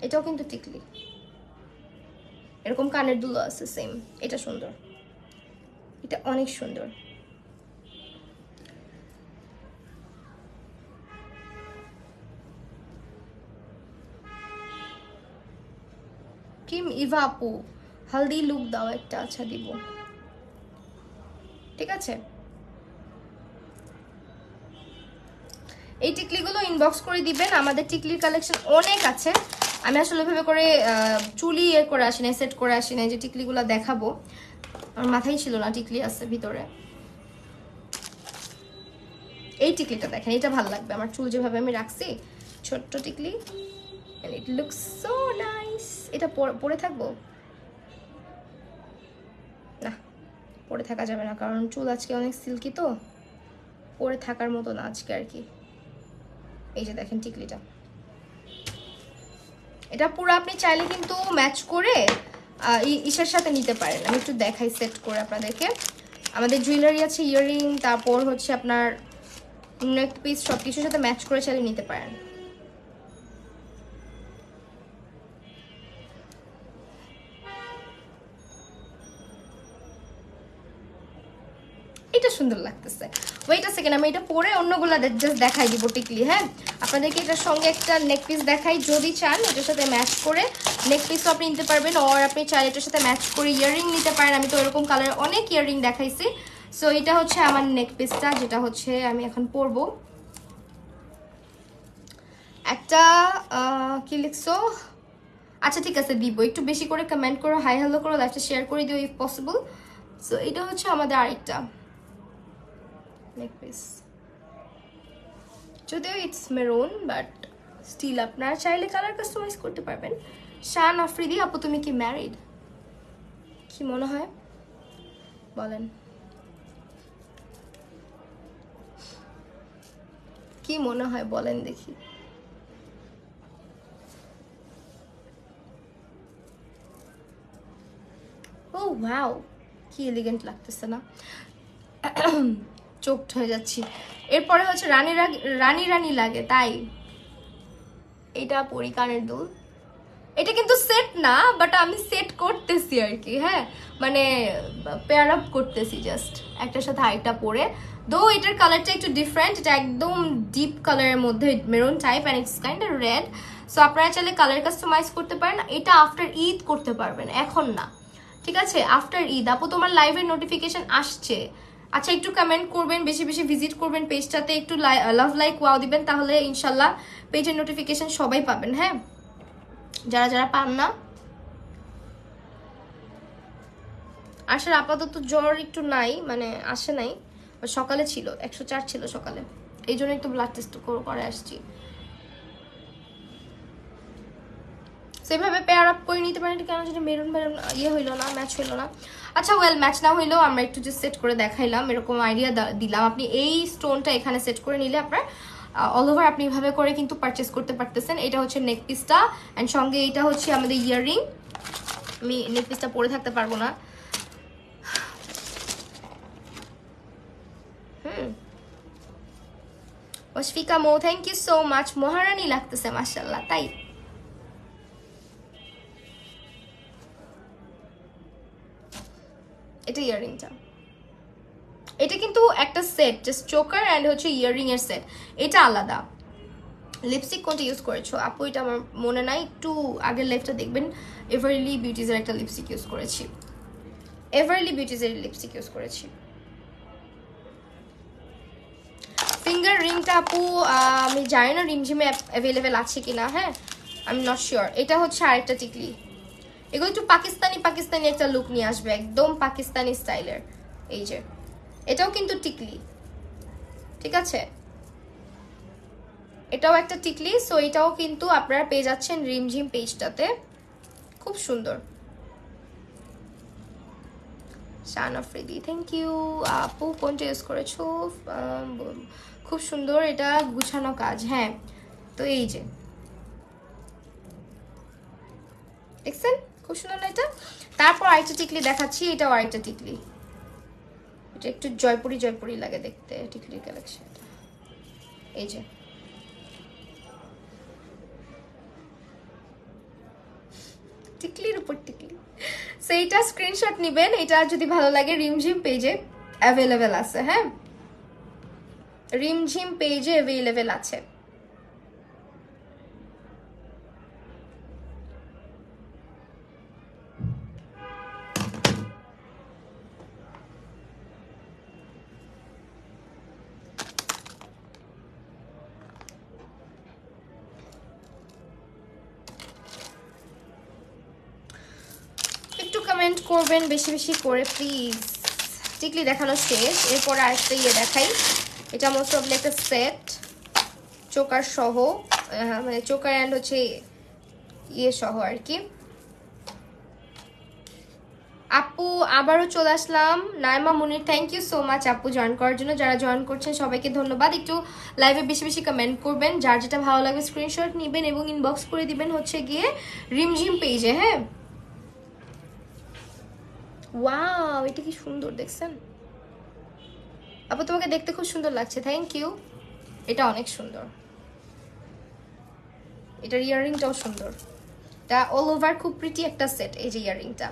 এটাও কিন্তু টিকলি, এরকম কানের দুলও আছে সেম। এটা সুন্দর, এটা অনেক সুন্দর। কিম ইভা আপু, হলদি লুক দাও একটা। আচ্ছা দিব, ঠিক আছে। এই টিকলিগুলো ইনবক্স করে দিবেন, আমাদের টিকলির কালেকশন অনেক আছে। আমি আসলে ভেবে করে চুলি করে আসি না, সেট করে আসি না, যে টিকলিগুলো দেখাবো আমার মাথায় ছিল না টিকলি আছে ভিতরে। এই টিকলিটা দেখেন, এটা ভালো লাগবে, আমার চুল যেভাবে আমি রাখছি, ছোট্ট টিকলি, ইট লুকস সো নাইস। এটা পরে থাকবো না, পরে থাকা যাবে না, কারণ চুল আজকে অনেক সিল্কি, তো পরে থাকার মতো না আজকে আর কি। এই যে দেখেন টিকলিটা, এটা পুরো আপনি চাইলে কিন্তু ম্যাচ করে ইসের সাথে নিতে পারেন। আমি একটু দেখাই সেট করে আপনাদেরকে। আমাদের জুয়েলারি আছে, ইয়াররিং, তারপর হচ্ছে আপনার নেক পিস, সব কিছুর সাথে ম্যাচ করে চাইলে নিতে পারেন। এটা সুন্দর লাগতেছে। ওয়েট আ সেকেন্ড, আমি এটা পরে অন্যগুলা জাস্ট দেখাই দিব টিকলি। হ্যাঁ, আপনাদেরকে এটার সঙ্গে একটা নেক পিস দেখাই, যদি চান এটার সাথে ম্যাচ করে নেক পিসও আপনি নিতে পারবেন, আর আপনি চাইলে এটার সাথে ম্যাচ করে ইয়াররিং নিতে পারেন। আমি তো এরকম কালারের অনেক ইয়াররিং দেখাইছি। সো এটা হচ্ছে আমার নেক পিসটা, যেটা হচ্ছে আমি এখন পরবো। একটা কি লিখছো? আচ্ছা ঠিক আছে, দিব। একটু বেশি করে কমেন্ট করো, হাই হ্যালো করো, লাইভটা শেয়ার করে দিও ইফ পসিবল। সো এটা হচ্ছে আমাদের আরেকটা নেক পিস, যদিও ইটস মেরুন, বাট স্টিল আপনারা চাইলে কালার কাস্টমাইজ করতে পারবেন। শান আফ্রিদি আপু, তুমি কি ম্যারিড? কি মনে হয় বলেন, কি মনে হয় বলেন দেখি। ও ওয়াও, কি এলিগেন্ট লাগতেছে না? চোখড হয়ে যাচ্ছি। এরপরে হচ্ছে রানী রানী লাগে, তাই এটা পরি কানের দুল। এটা কিন্তু সেট না, বাট আমি সেট করতেছি আর কি। হ্যাঁ, মানে পেয়ার আপ করতেছি জাস্ট একটার সাথে আরেকটা পরে। দো এটার কালারটা একটু ডিফারেন্ট, এটা একদম ডিপ কালারের মধ্যে maroon type, and it's kind of red. So আপনারা চাইলে কালার কাস্টমাইজ করতে পারেন। এটা আফটার ঈদ করতে পারবেন, এখন না, ঠিক আছে? আফটার ঈদ। আপু তোমার লাইভের নোটিফিকেশন আসছে? আচ্ছা, একটু কমেন্ট করবেন, বেশি বেশি ভিজিট করবেন পেজটাতে, একটু লাভ লাইক ওয়াও দিবেন, তাহলে ইনশাল্লাহ পেজের নোটিফিকেশন সবাই পাবেন। হ্যাঁ, যারা যারা পান না। আসার আপাতত জ্বর একটু নাই, মানে আসে নাই, সকালে ছিল 104 ছিল সকালে, এই জন্য একটু ব্লাড টেস্ট করে আসছি। সেভাবে পেয়ার আপ করে নিতে পারেন, কেন যেটা মেরুন মেরুন ইয়ে হইলো না, ম্যাচ হইলো না। আচ্ছা ওয়েল, ম্যাচ না হইলেও আমরা একটু যে সেট করে দেখাইলাম, এরকম আইডিয়া দিলাম। আপনি এই স্টোনটা এখানে সেট করে নিলে আপনার অল ওভার আপনি এভাবে করে কিন্তু পারচেস করতে পারতেছেন। এটা হচ্ছে নেক পিসটা, অ্যান্ড সঙ্গে এটা হচ্ছে আমাদের ইয়াররিং। আমি নেক পিসটা পরে থাকতে পারবো না। অশফিকা মো, থ্যাংক ইউ সো মাচ। মহারানী লাগতেছে মাশাআল্লাহ। তাই এটা ইয়াররিংটা, এটা কিন্তু একটা সেট, জাস্ট চোকার অ্যান্ড হচ্ছে ইয়াররিং এর সেট, এটা আলাদা। লিপস্টিক কোনটা ইউজ করেছো আপু? এটা আমার মনে নাই, একটু আগের লাইফটা দেখবেন। এভারলি বিউটিজের একটা লিপস্টিক ইউজ করেছি, এভারলি বিউটিজের লিপস্টিক ইউজ করেছি। ফিঙ্গার রিংটা আপু আমি জানি না রিমঝিমে অ্যাভেলেবেল আছে কিনা, হ্যাঁ আমি নট শিওর। এটা হচ্ছে আরেকটা টিকলি, এগুলো একটু পাকিস্তানি পাকিস্তানি একটা লুক নিয়ে আসবে, একদম পাকিস্তানি স্টাইলের। এই যে এটাও কিন্তু টিকলি, ঠিক আছে, এটাও একটা টিকলি। সো এটাও কিন্তু আপনারা পেয়ে যাচ্ছেন রিমঝিম পেজটাতে, খুব সুন্দর। শান আফ্রিদি, থ্যাংক ইউ আপু। কোনটা ইউজ করেছো? খুব সুন্দর, এটা গুছানো কাজ। হ্যাঁ, তো এই যে দেখছেন খুব সুন্দর না এটা? তারপর আরেকটা টিকলি দেখাচ্ছি, এটাও আরেকটা টিকলি, এটা একটু জয়পুরি জয়পুরি লাগে দেখতে টিকলির কালেকশন। এই যে টিকলির উপর টিকলি। সো এইটা স্ক্রিনশট নেবেন, এটা যদি ভালো লাগে রিমঝিম পেজে অ্যাভেলেবেল আছে। হ্যাঁ, রিমঝিম পেজে অ্যাভেলেবেল আছে। একটু কমেন্ট করবেন বেশি বেশি করে প্লিজ। টিকলি দেখানো শেষ, এরপর আরেকটা ইয়ে দেখাই। এটা মোস্ট অফলি একটা সেট, চোকার সহ, মানে চোকার অ্যান্ড হচ্ছে ইয়ে সহ আর কি। আপু আবারও চলে আসলাম, নাইমা মুনির, থ্যাংক ইউ সো মাচ আপু জয়েন করার জন্য। যারা জয়েন করছেন সবাইকে ধন্যবাদ। একটু লাইভে বেশি বেশি কমেন্ট করবেন, যার যেটা ভালো লাগবে স্ক্রিনশট নেবেন এবং ইনবক্স করে দিবেন হচ্ছে গিয়ে রিমঝিম পেজে। হ্যাঁ, ওয়াও এটা কি সুন্দর দেখছেন আপু, তোমাকে দেখতে খুব সুন্দর লাগছে, থ্যাংক ইউ। এটা অনেক সুন্দর, এটার ইয়াররিংটাও সুন্দর, এটা অল ওভার খুব প্রিটি একটা সেট। এই যে ইয়াররিংটা,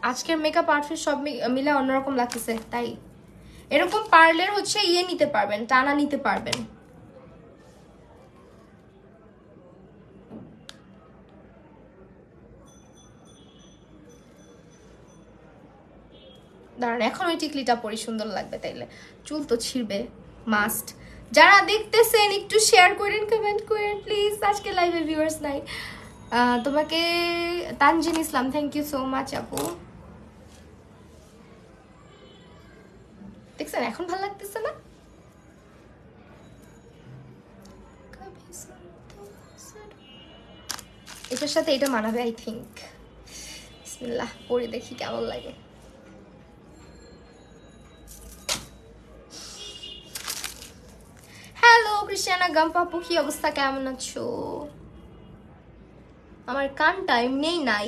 আজকের মেকআপ আউটফিট সব মিলে অন্যরকম লাগতেছে। তাই এরকম পার্লের হচ্ছে ইয়ে নিতে পারবেন, টানা নিতে পারবেন। দাঁড়ান, এখন ওই টিকলিটা পরি, সুন্দর লাগবে তাইলে। চুল তো ছিঁড়বে মাস্ট। যারা দেখতেছেন একটু শেয়ার করেন, কমেন্ট করেন প্লিজ। আজকে লাইভে ভিউয়ার্স নাই। তোমাকে তানজিন ইসলাম, থ্যাংক ইউ সো মাচ আপু। দেখছেন এখন ভালো লাগতেছে না? এটার সাথে এটা মানাবে আই থিঙ্ক। বিসমিল্লাহ, পরে দেখি কেমন লাগে। হ্যালো ক্রিস্টিয়ানা গাম্পাপু, কি অবস্থা, কেমন আছো? আমার কানটা এমনিই নাই,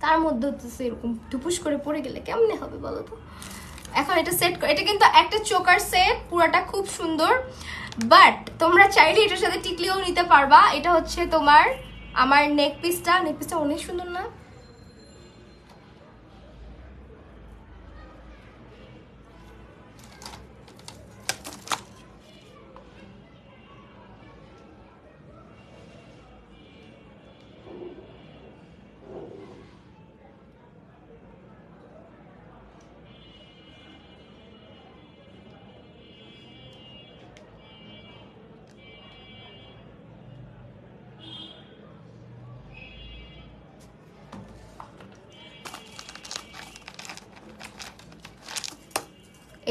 তার মধ্যে হচ্ছে এরকম টুপুস করে পড়ে গেলে কেমনে হবে বলো তো? এখন এটা সেট, এটা কিন্তু একটা চোকার সেট, পুরাটা খুব সুন্দর। বাট তোমরা চাইলে এটার সাথে টিকলিও নিতে পারবা। এটা হচ্ছে তোমার আমার নেক পিসটা অনেক সুন্দর না?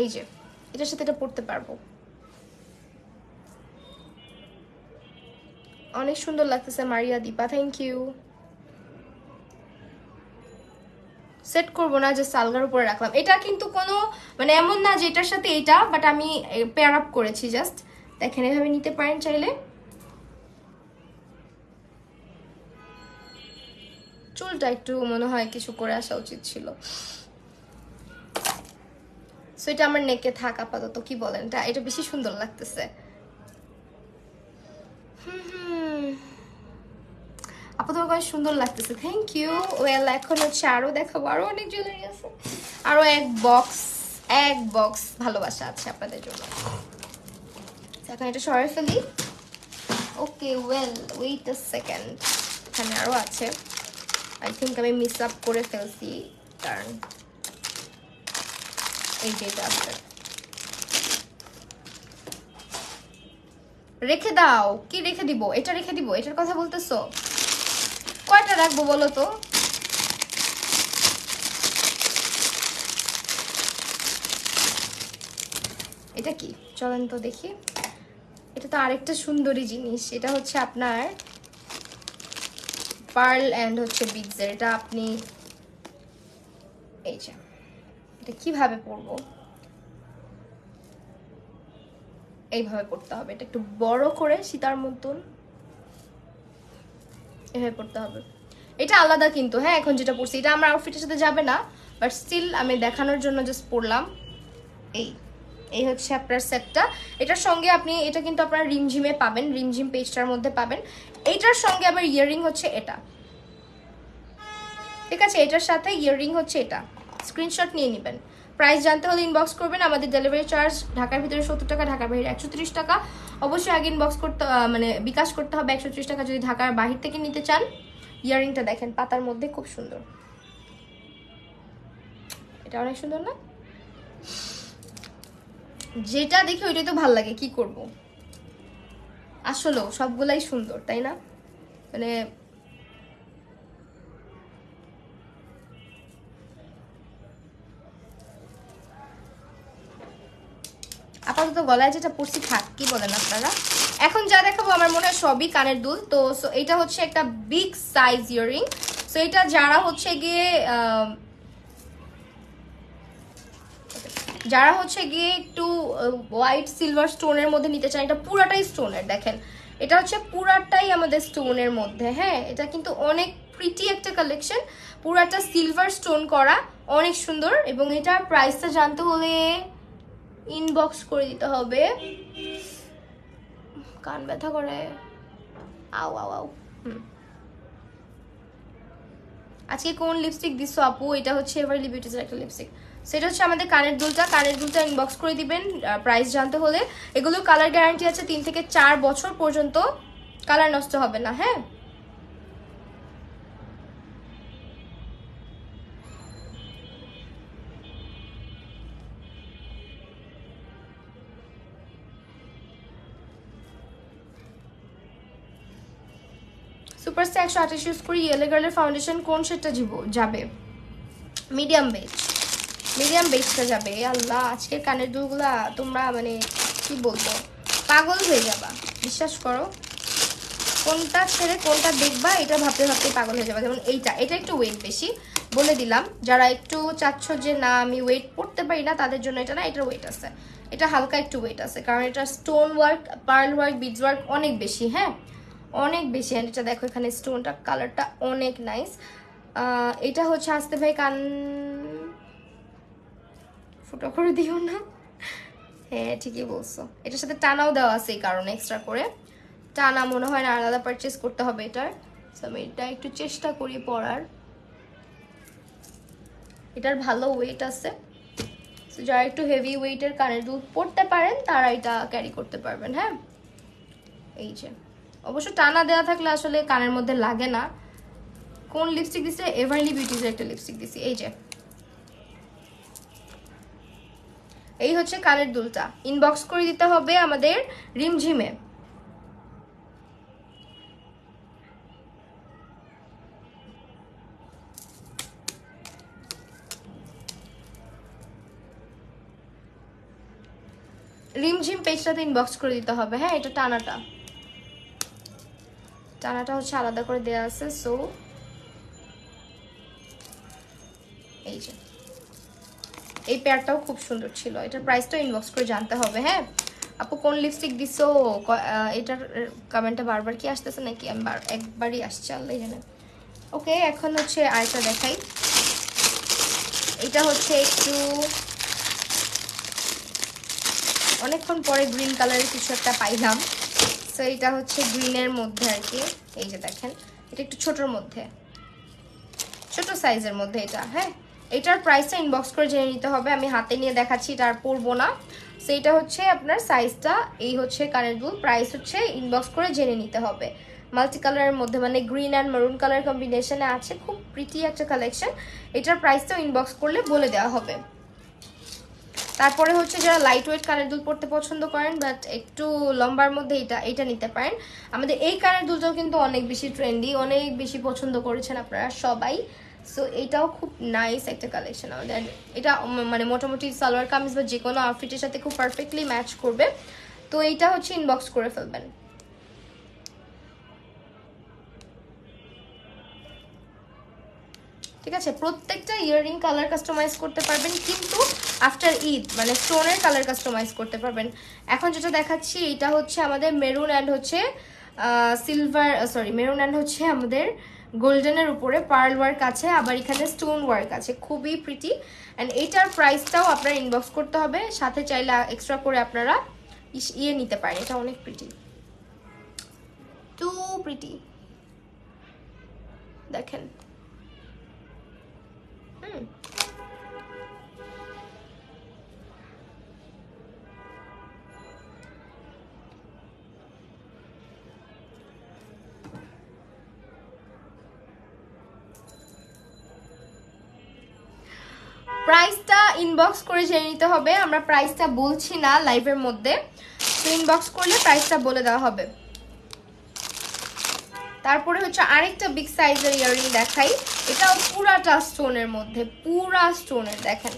এই যে এটার সাথে এটা পরতে পারবো, অনেক সুন্দর লাগতেছে। Maria Dipa, thank you. Set করবো না, জাস্ট আলগার উপরে রাখলাম। এটা কিন্তু কোনো মানে এমন না যে এটার সাথে এটা, বাট আমি পেয়ার আপ করেছি জাস্ট। দেখেন এভাবে নিতে পারেন চাইলে। চুলটা একটু মনে হয় কিছু করে আসা উচিত ছিল। সো এটা আমার নেকে থাক আপাতত, কি বলেন? এটা বেশি সুন্দর লাগতেছে। আপাতত অনেক সুন্দর লাগতেছে, থ্যাংক ইউ। ওয়েল এখন হচ্ছে আরো দেখাবো, আরো অনেক জুয়েলারি আছে, আরো এক বক্স ভালোবাসা আছে আপনাদের জন্য। এখন এটা সরাই ফেলি। Okay well wait a second, এখানে আরো আছে। আই থিঙ্ক আমি মিস আপ করে ফেলছি, কারণ এই যেটা আছে। রেখে দাও, কি রেখে দিব? এটা রেখে দিব, এটার কথা বলতেছো? কয়টা রাখবো বলো তো? এটা কি চলেন তো দেখি। এটা তো আরেকটা সুন্দরী জিনিস, এটা হচ্ছে আপনার পার্ল অ্যান্ড হচ্ছে বিডসের। এটা আপনি এই যে এটা কিভাবে পরবো, এইভাবে পড়তে হবে। এটা একটু বড় করে সীতার মতন এভাবে পড়তে হবে। এটা আলাদা কিন্তু, হ্যাঁ এখন যেটা পরছি এটা আমার আউটফিটের সাথে যাবে না, বাট স্টিল আমি দেখানোর জন্য জাস্ট পরলাম। এই হচ্ছে আপনার সেটটা। এটার সঙ্গে আপনি এটা কিন্তু আপনার রিমঝিমে পাবেন, রিমঝিম পেজটার মধ্যে পাবেন। এইটার সঙ্গে আবার ইয়াররিং হচ্ছে এটা, ঠিক আছে? এটার সাথে ইয়াররিং হচ্ছে এটা। স্ক্রিনশট নিয়ে নেবেন। প্রাইস জানতে হলে ইনবক্স করবেন। আমাদের ডেলিভারি চার্জ ঢাকার ভিতরে 70 টাকা, ঢাকার বাইরে 130 টাকা। অবশ্যই আগে ইনবক্স করতে মানে বিকাশ করতে হবে 130 টাকা যদি ঢাকার বাহির থেকে নিতে চান। ইয়াররিংটা দেখেন পাতার মধ্যে, খুব সুন্দর। এটা অনেক সুন্দর না? যেটা দেখি ওইটাই তো ভাল লাগে, কি করব? আসলেও সবগুলাই সুন্দর, তাই না? মানে আপাতত গলায় যেটা পরছি থাক, কি বলেন আপনারা? এখন যা দেখাবো আমার মনে হয় সবই কানের দুল। তো এটা হচ্ছে একটা বিগ সাইজ ইয়াররিং। সো এটা যারা হচ্ছে গিয়ে একটু হোয়াইট সিলভার স্টোনের মধ্যে নিতে চান, এটা পুরাটাই স্টোনের, দেখেন এটা হচ্ছে পুরাটাই আমাদের স্টোনের মধ্যে। হ্যাঁ এটা কিন্তু অনেক প্রিটি একটা কালেকশন, পুরাটা সিলভার স্টোন করা, অনেক সুন্দর। এবং এটার প্রাইসটা জানতে হলে ইনবক্স করে দিতে হবে। কান ব্যথা করে, আও আও আও। আজকে কোন লিপস্টিক দিছো আপু? এটা হচ্ছে এভারলি বিউটিজের একটা লিপস্টিক। সেটা হচ্ছে আমাদের কানের দুলটা ইনবক্স করে দিবেন প্রাইস জানতে হলে। এগুলো কালার গ্যারান্টি আছে 3 থেকে 4 বছর পর্যন্ত, কালার নষ্ট হবে না। হ্যাঁ সুপারস্টার 128 ইউজ করি। ইয়েলো গার্লের ফাউন্ডেশন কোন শেডটা যাবে? মিডিয়াম বেসটা যাবে। আল্লাহ আজকের কানের দুলগুলা তোমরা মানে কি বলবো, পাগল হয়ে যাবা, বিশ্বাস করো। কোনটা ছেড়ে কোনটা দেখবা এটা ভাবতে ভাবতে পাগল হয়ে যাবে। যেমন এটা একটু ওয়েট বেশি, বলে দিলাম। যারা একটু চাচ্ছ যে না আমি ওয়েট পড়তে পারি না, তাদের জন্য এটা না, এটার ওয়েট আছে। এটা হালকা একটু ওয়েট আছে, কারণ এটা stone work, pearl work, beads work অনেক বেশি। হ্যাঁ অনেক বেশি। অ্যান্ড এটা দেখো এখানে স্টোনটা, কালারটা অনেক নাইস। এটা হচ্ছে আসতে ভাই কান ফুটো করে দিও না। হ্যাঁ ঠিকই বলছো, এটার সাথে টানাও দেওয়া আছে, এই কারণে এক্সট্রা করে টানা মনে হয় না, আলাদা পারচেস করতে হবে এটার। আমি এটা একটু চেষ্টা করি পরার। এটার ভালো ওয়েট আছে, যারা একটু হেভি ওয়েটের কানের দুল পরতে পারেন তারা এটা ক্যারি করতে পারবেন। হ্যাঁ এই যে অবশ্য টানা দেওয়া থাকলে আসলে কানের মধ্যে লাগে না। কোন লিপস্টিক দিছে? এভারলি বিউটিজের একটা লিপস্টিক দিছি। এই যে এই হচ্ছে কানের দুলটা, ইনবক্স করে দিতে হবে আমাদের রিমঝিমে। রিমঝিম পেজটাতে ইনবক্স করে দিতে হবে। হ্যাঁ, এটা টানাটা হচ্ছে আলাদা করে দেওয়া আছে। সো এই যে এই পেয়ারটাও খুব সুন্দর ছিল, এটার প্রাইসটাও ইনবক্স করে জানতে হবে। হ্যাঁ আপু কোন লিপস্টিক দিছো, এটার কমেন্টটা বারবার কি আসতেছে নাকি? আমি একবারই আসছে, আল্লাহ জানে। ওকে, এখন হচ্ছে আরেকটা দেখাই। এটা হচ্ছে একটু অনেকক্ষণ পরে গ্রিন কালারের কিছু একটা পাইলাম। সো এটা হচ্ছে গ্রিনের মধ্যে আর কি। এই যে দেখেন, এটা একটু ছোটোর মধ্যে, ছোট সাইজের মধ্যে এটা। হ্যাঁ, এটার প্রাইসটা ইনবক্স করে জেনে নিতে হবে, আমি হাতে নিয়ে দেখাচ্ছি, এটা আর পরবো না। সো এটা হচ্ছে আপনার সাইজটা, এই হচ্ছে কানের দুল, প্রাইস হচ্ছে ইনবক্স করে জেনে নিতে হবে। মাল্টি কালারের মধ্যে, মানে গ্রিন অ্যান্ড মেরুন কালার কম্বিনেশনে আছে, খুব প্রিটি একটা কালেকশন। এটার প্রাইসটাও ইনবক্স করলে বলে দেওয়া হবে। তারপরে হচ্ছে যারা লাইট ওয়েট কানের দুল পরতে পছন্দ করেন বাট একটু লম্বার মধ্যে, এটা নিতে পারেন। আমাদের এই কানের দুলটাও কিন্তু অনেক বেশি ট্রেন্ডি, অনেক বেশি পছন্দ করেছেন আপনারা সবাই। সো এইটাও খুব নাইস একটা কালেকশন আমাদের। এটা মানে মোটামুটি সালোয়ার কামিজ বা যে কোনো আউটফিটের সাথে খুব পারফেক্টলি ম্যাচ করবে। তো এইটা হচ্ছে ইনবক্স করে ফেলবেন। ঠিক আছে, প্রত্যেকটা ইয়াররিং কালার কাস্টমাইজ করতে পারবেন, কিন্তু আফটার ঈদ মানে স্টোনের কালার কাস্টমাইজ করতে পারবেন। এখন যেটা দেখাচ্ছি এটা হচ্ছে আমাদের মেরুন অ্যান্ড হচ্ছে সিলভার, সরি মেরুন অ্যান্ড হচ্ছে আমাদের গোল্ডেনের উপরে পার্ল ওয়ার্ক আছে, আবার এখানে স্টোন ওয়ার্ক আছে, খুবই প্রিটি। অ্যান্ড এইটার প্রাইসটাও আপনারা ইনবক্স করতে হবে, সাথে চাইলে এক্সট্রা করে আপনারা ইয়ে নিতে পারেন। এটা অনেক প্রিটি, টু প্রিটি, দেখেন। প্রাইসটা ইনবক্স করে জেনে নিতে হবে, আমরা প্রাইসটা বলছি না লাইভের মধ্যে, তো ইনবক্স করলে প্রাইসটা বলে দেওয়া হবে। তারপরে হচ্ছে আরেকটা বিগ সাইজের ইয়াররিং দেখাই, এটাও পুরাটা স্টোনের মধ্যে, পুরা স্টোনের, দেখেন।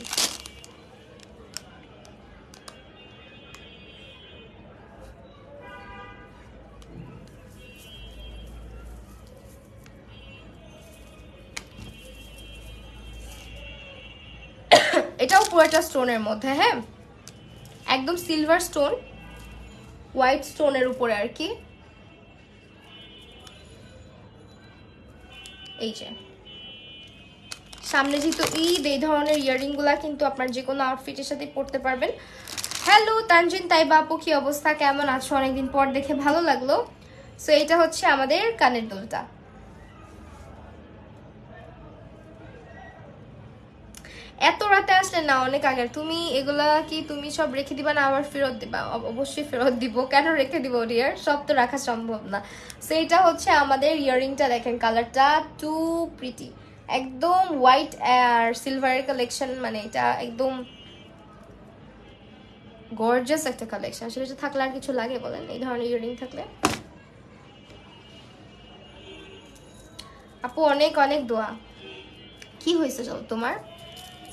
এটাও পুরাটা স্টোনের মধ্যে। হ্যাঁ, একদম সিলভার স্টোন, হোয়াইট স্টোনের উপরে আর কি। এই যে সামনে যেহেতু ঈদ, এই ধরনের ইয়াররিং গুলা কিন্তু আপনার যে কোনো আউটফিটের সাথে পরতে পারবেন। হ্যালো তানজিন তাইবা আপু, কি অবস্থা, কেমন আছো? অনেকদিন পর দেখে ভালো লাগলো। সো এটা হচ্ছে আমাদের কানের দুলটা। এত রাতে আসলে না, অনেক আগে। তুমি এগুলা কি তুমি সব রেখে দিবা না আবার ফেরত দিবা? অবশ্যই ফেরত দিব, কেন রেখে দিব ডিয়ার, সব তো রাখা সম্ভব না। সো এটা হচ্ছে আমাদের ইয়াররিংটা, দেখেন কালারটা টু প্রিটি, একদম হোয়াইট আর সিলভারের কালেকশন, মানে এটা একদম গর্জিয়াস একটা কালেকশন। আসলে এটা থাকলে আর কিছু লাগে বলেন, এই ধরনের ইয়াররিং থাকলে। আপু অনেক অনেক দোয়া। কি হয়েছে তোমার?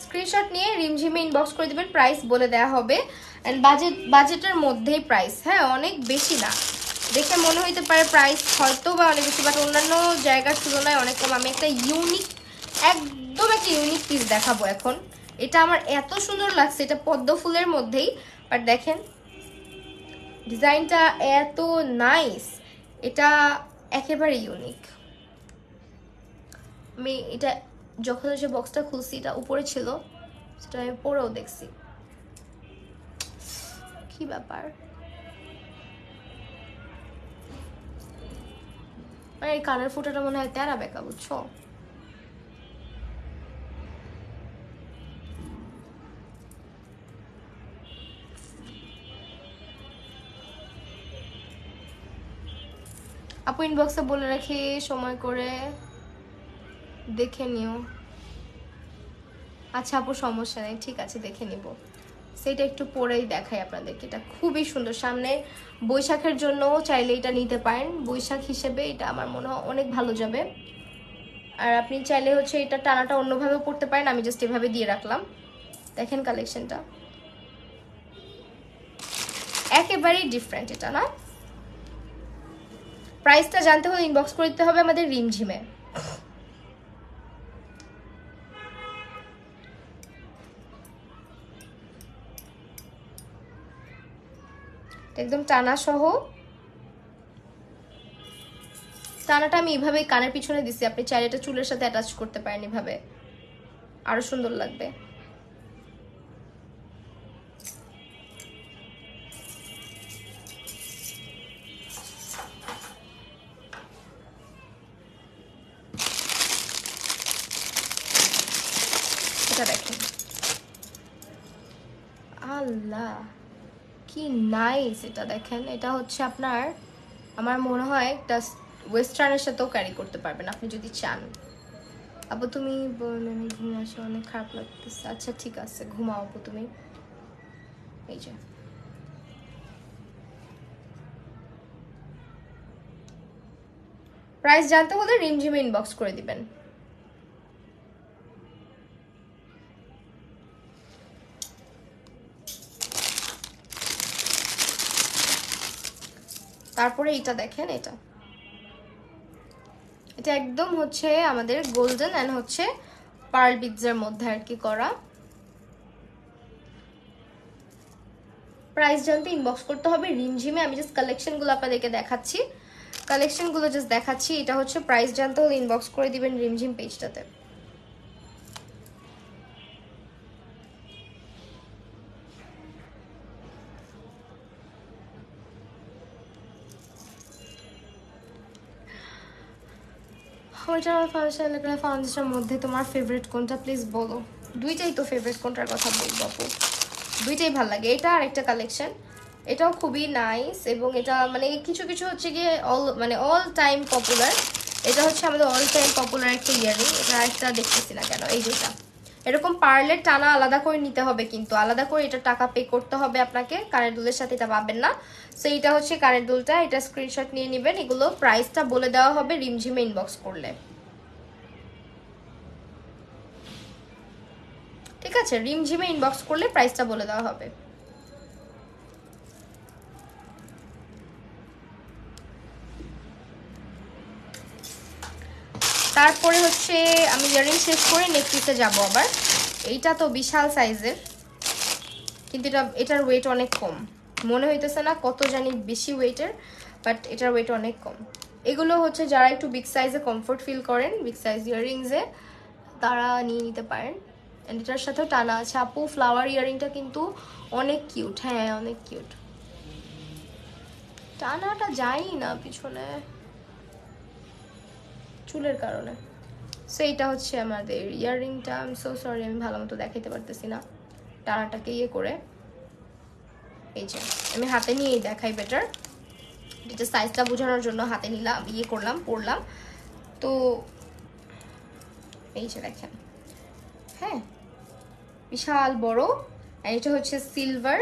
স্ক্রিনশট নিয়ে রিমঝিমে ইনবক্স করে দেবেন, প্রাইস বলে দেওয়া হবে। অ্যান্ড বাজেটের মধ্যেই প্রাইস, হ্যাঁ অনেক বেশি না, দেখে মনে হইতে পারে প্রাইস হয়তো বা অনেক বেশি, বাট অন্যান্য জায়গার তুলনায় অনেক কম। আমি একটা ইউনিক, একদম একটা ইউনিক পিস দেখাবো এখন। এটা আমার এত সুন্দর লাগছে, এটা পদ্ম ফুলের মধ্যেই, বাট দেখেন ডিজাইনটা এত নাইস, এটা একেবারে ইউনিক। আমি এটা যখন যে বক্সটা খুলছি, এটা উপরে ছিল, সেটা আমি পরেও দেখছি, কি ব্যাপার, মানে এই কানের ফুটাটা মনে হয় তেরা বেকা, বুঝছো? আপু ইনবক্সে বলে রাখি সময় করে দেখে নিও। আচ্ছা আপু সমস্যা নেই, ঠিক আছে দেখে নিব। সেটা একটু পরেই দেখাই আপনাদেরকে, এটা খুবই সুন্দর। সামনে বৈশাখের জন্য চাইলে এটা নিতে পারেন, বৈশাখ হিসেবে এটা আমার মনে হয় অনেক ভালো যাবে। আর আপনি চাইলে হচ্ছে এটা টানাটা অন্যভাবেও পড়তে পারেন, আমি জাস্ট এভাবে দিয়ে রাখলাম। দেখেন কালেকশনটা, একেবারেই ডিফারেন্ট এটা না। প্রাইসটা জানতে হলে ইনবক্স করে দিতে হবে আমাদের রিমঝিমে। একদম টানা সহ, টানাটা আমি এইভাবেই কানের পিছনে দিছি, আপনি চাইলে এটা চুলের সাথে অ্যাটাচ করতে পারেন, এভাবে আরো সুন্দর লাগবে। এটা দেখেন, আল্লাহ কি নাইস এটা দেখেন। এটা হচ্ছে আপনার, আমার মনে হয় একটা ওয়েস্টার্নের সাথেও ক্যারি করতে পারবেন আপনি যদি চান। আপু তুমি বলে আমি ঘুমিয়ে আসি, অনেক খারাপ লাগতেছে। আচ্ছা ঠিক আছে, ঘুমাও আপু তুমি। এই যে প্রাইস জানতে হলে রিমঝিমে ইনবক্স করে দিবেন। তারপরে এটা দেখেন, এটা এটা একদম হচ্ছে আমাদের গোল্ডেন এন্ড হচ্ছে পার্ল বিডসের মধ্যে আর কি করা। প্রাইস জানতে ইনবক্স করতে হবে রিমঝিমে। আমি জাস্ট কালেকশনগুলো আপনাদেরকে দেখাচ্ছি, কালেকশনগুলো জাস্ট দেখাচ্ছি। এটা হচ্ছে প্রাইস জানতে হলে ইনবক্স করে দিবেন রিমঝিম পেজটাতে। ফাউন্ডেশনের মধ্যে তোমার ফেভারিট কোনটা প্লিজ বলো। দুইটাই তো ফেভারিট, কোনটার কথা বলবো আপু, দুইটাই ভাল লাগে। এটা আর একটা কালেকশন, এটাও খুবই নাইস এবং এটা মানে কিছু কিছু হচ্ছে গিয়ে অল টাইম পপুলার। এটা হচ্ছে আমাদের অল টাইম পপুলার একটা ইয়ারিং। এটা একটা দেখতেছি না কেন, এই যেটা এরকম পার্লের টানা আলাদা করে নিতে হবে, কিন্তু আলাদা করে এটা টাকা পে করতে হবে আপনাকে, কানের দুলের সাথে এটা পাবেন না। সো এটা হচ্ছে কানের দুলটা, এটা স্ক্রিনশট নিয়ে নেবেন। এগুলো প্রাইসটা বলে দেওয়া হবে রিমঝিমে ইনবক্স করলে, ঠিক আছে? রিমঝিমে ইনবক্স করলে প্রাইসটা বলে দেওয়া হবে। তারপরে হচ্ছে আমি ইয়ারিং শেষ করে নেকপিসে যাব আবার। এইটা তো বিশাল সাইজের, কিন্তু এটার ওয়েট অনেক কম, মনে হইতেছে না কত জানি বেশি ওয়েটের, বাট এটার ওয়েট অনেক কম। এগুলো হচ্ছে যারা একটু বিগ সাইজে কমফোর্ট ফিল করেন, বিগ সাইজ ইয়ারিংসে, তারা নিয়ে নিতে পারেন। অ্যান্ড এটার সাথেও টানা আছে। আপু ফ্লাওয়ার ইয়ারিংটা কিন্তু অনেক কিউট, হ্যাঁ অনেক কিউট। টানাটা যায়ই না পিছনে চুলের কারণে। সো এইটা হচ্ছে আমাদের ইয়াররিংটা। আই এম সো সরি, আমি ভালো মতো দেখাইতে পারতেছি না টানাটাকে ইয়ে করে। এই যে আমি হাতে নিয়েই দেখাই বেটার, এটা সাইজটা বোঝানোর জন্য হাতে নিলাম, ইয়ে করলাম, পরলাম। তো এই যে দেখেন, হ্যাঁ বিশাল বড়। আর এটা হচ্ছে সিলভার,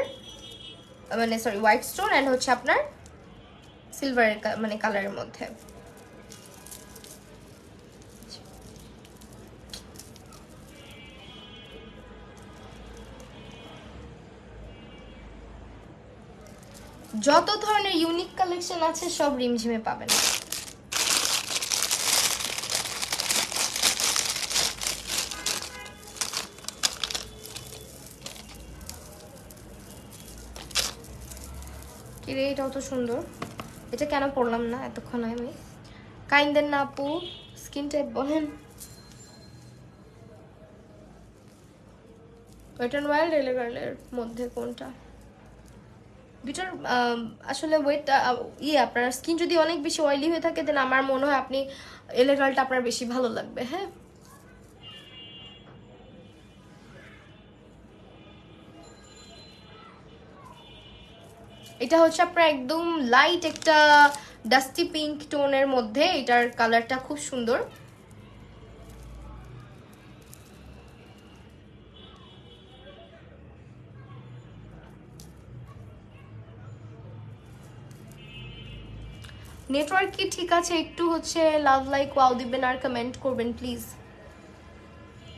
মানে সরি হোয়াইট স্টোন, অ্যান্ড হচ্ছে আপনার সিলভারের মানে কালারের মধ্যে। যত ধরনের ইউনিক কালেকশন আছে সব রিমঝিমে পাবেন। কিরে এটাও তো সুন্দর, এটা কেন পড়লাম না এতক্ষণ আমি। কাইন্দেন না আপু, স্কিন টাইপ বলেন। ওয়েট অ্যান্ড ওয়াইল্ড এলেগার্লের মধ্যে কোনটা? দুটার আসলে ওয়েট ইয়ে, আপনার স্কিন যদি অনেক বেশি অয়েলি হয়ে থাকে দেন আমার মনে হয় আপনি এলেগার্লটা আপনার বেশি ভালো লাগবে। হ্যাঁ এটা হচ্ছে আপনার একদম লাইট একটা ডাস্টি পিঙ্ক টোনের মধ্যে, এটার কালারটা খুব সুন্দর। নেটওয়ার্ক কি ঠিক আছে? একটু হচ্ছে লাভ লাইক ওয়াও দিবেন আর কমেন্ট করবেন প্লিজ।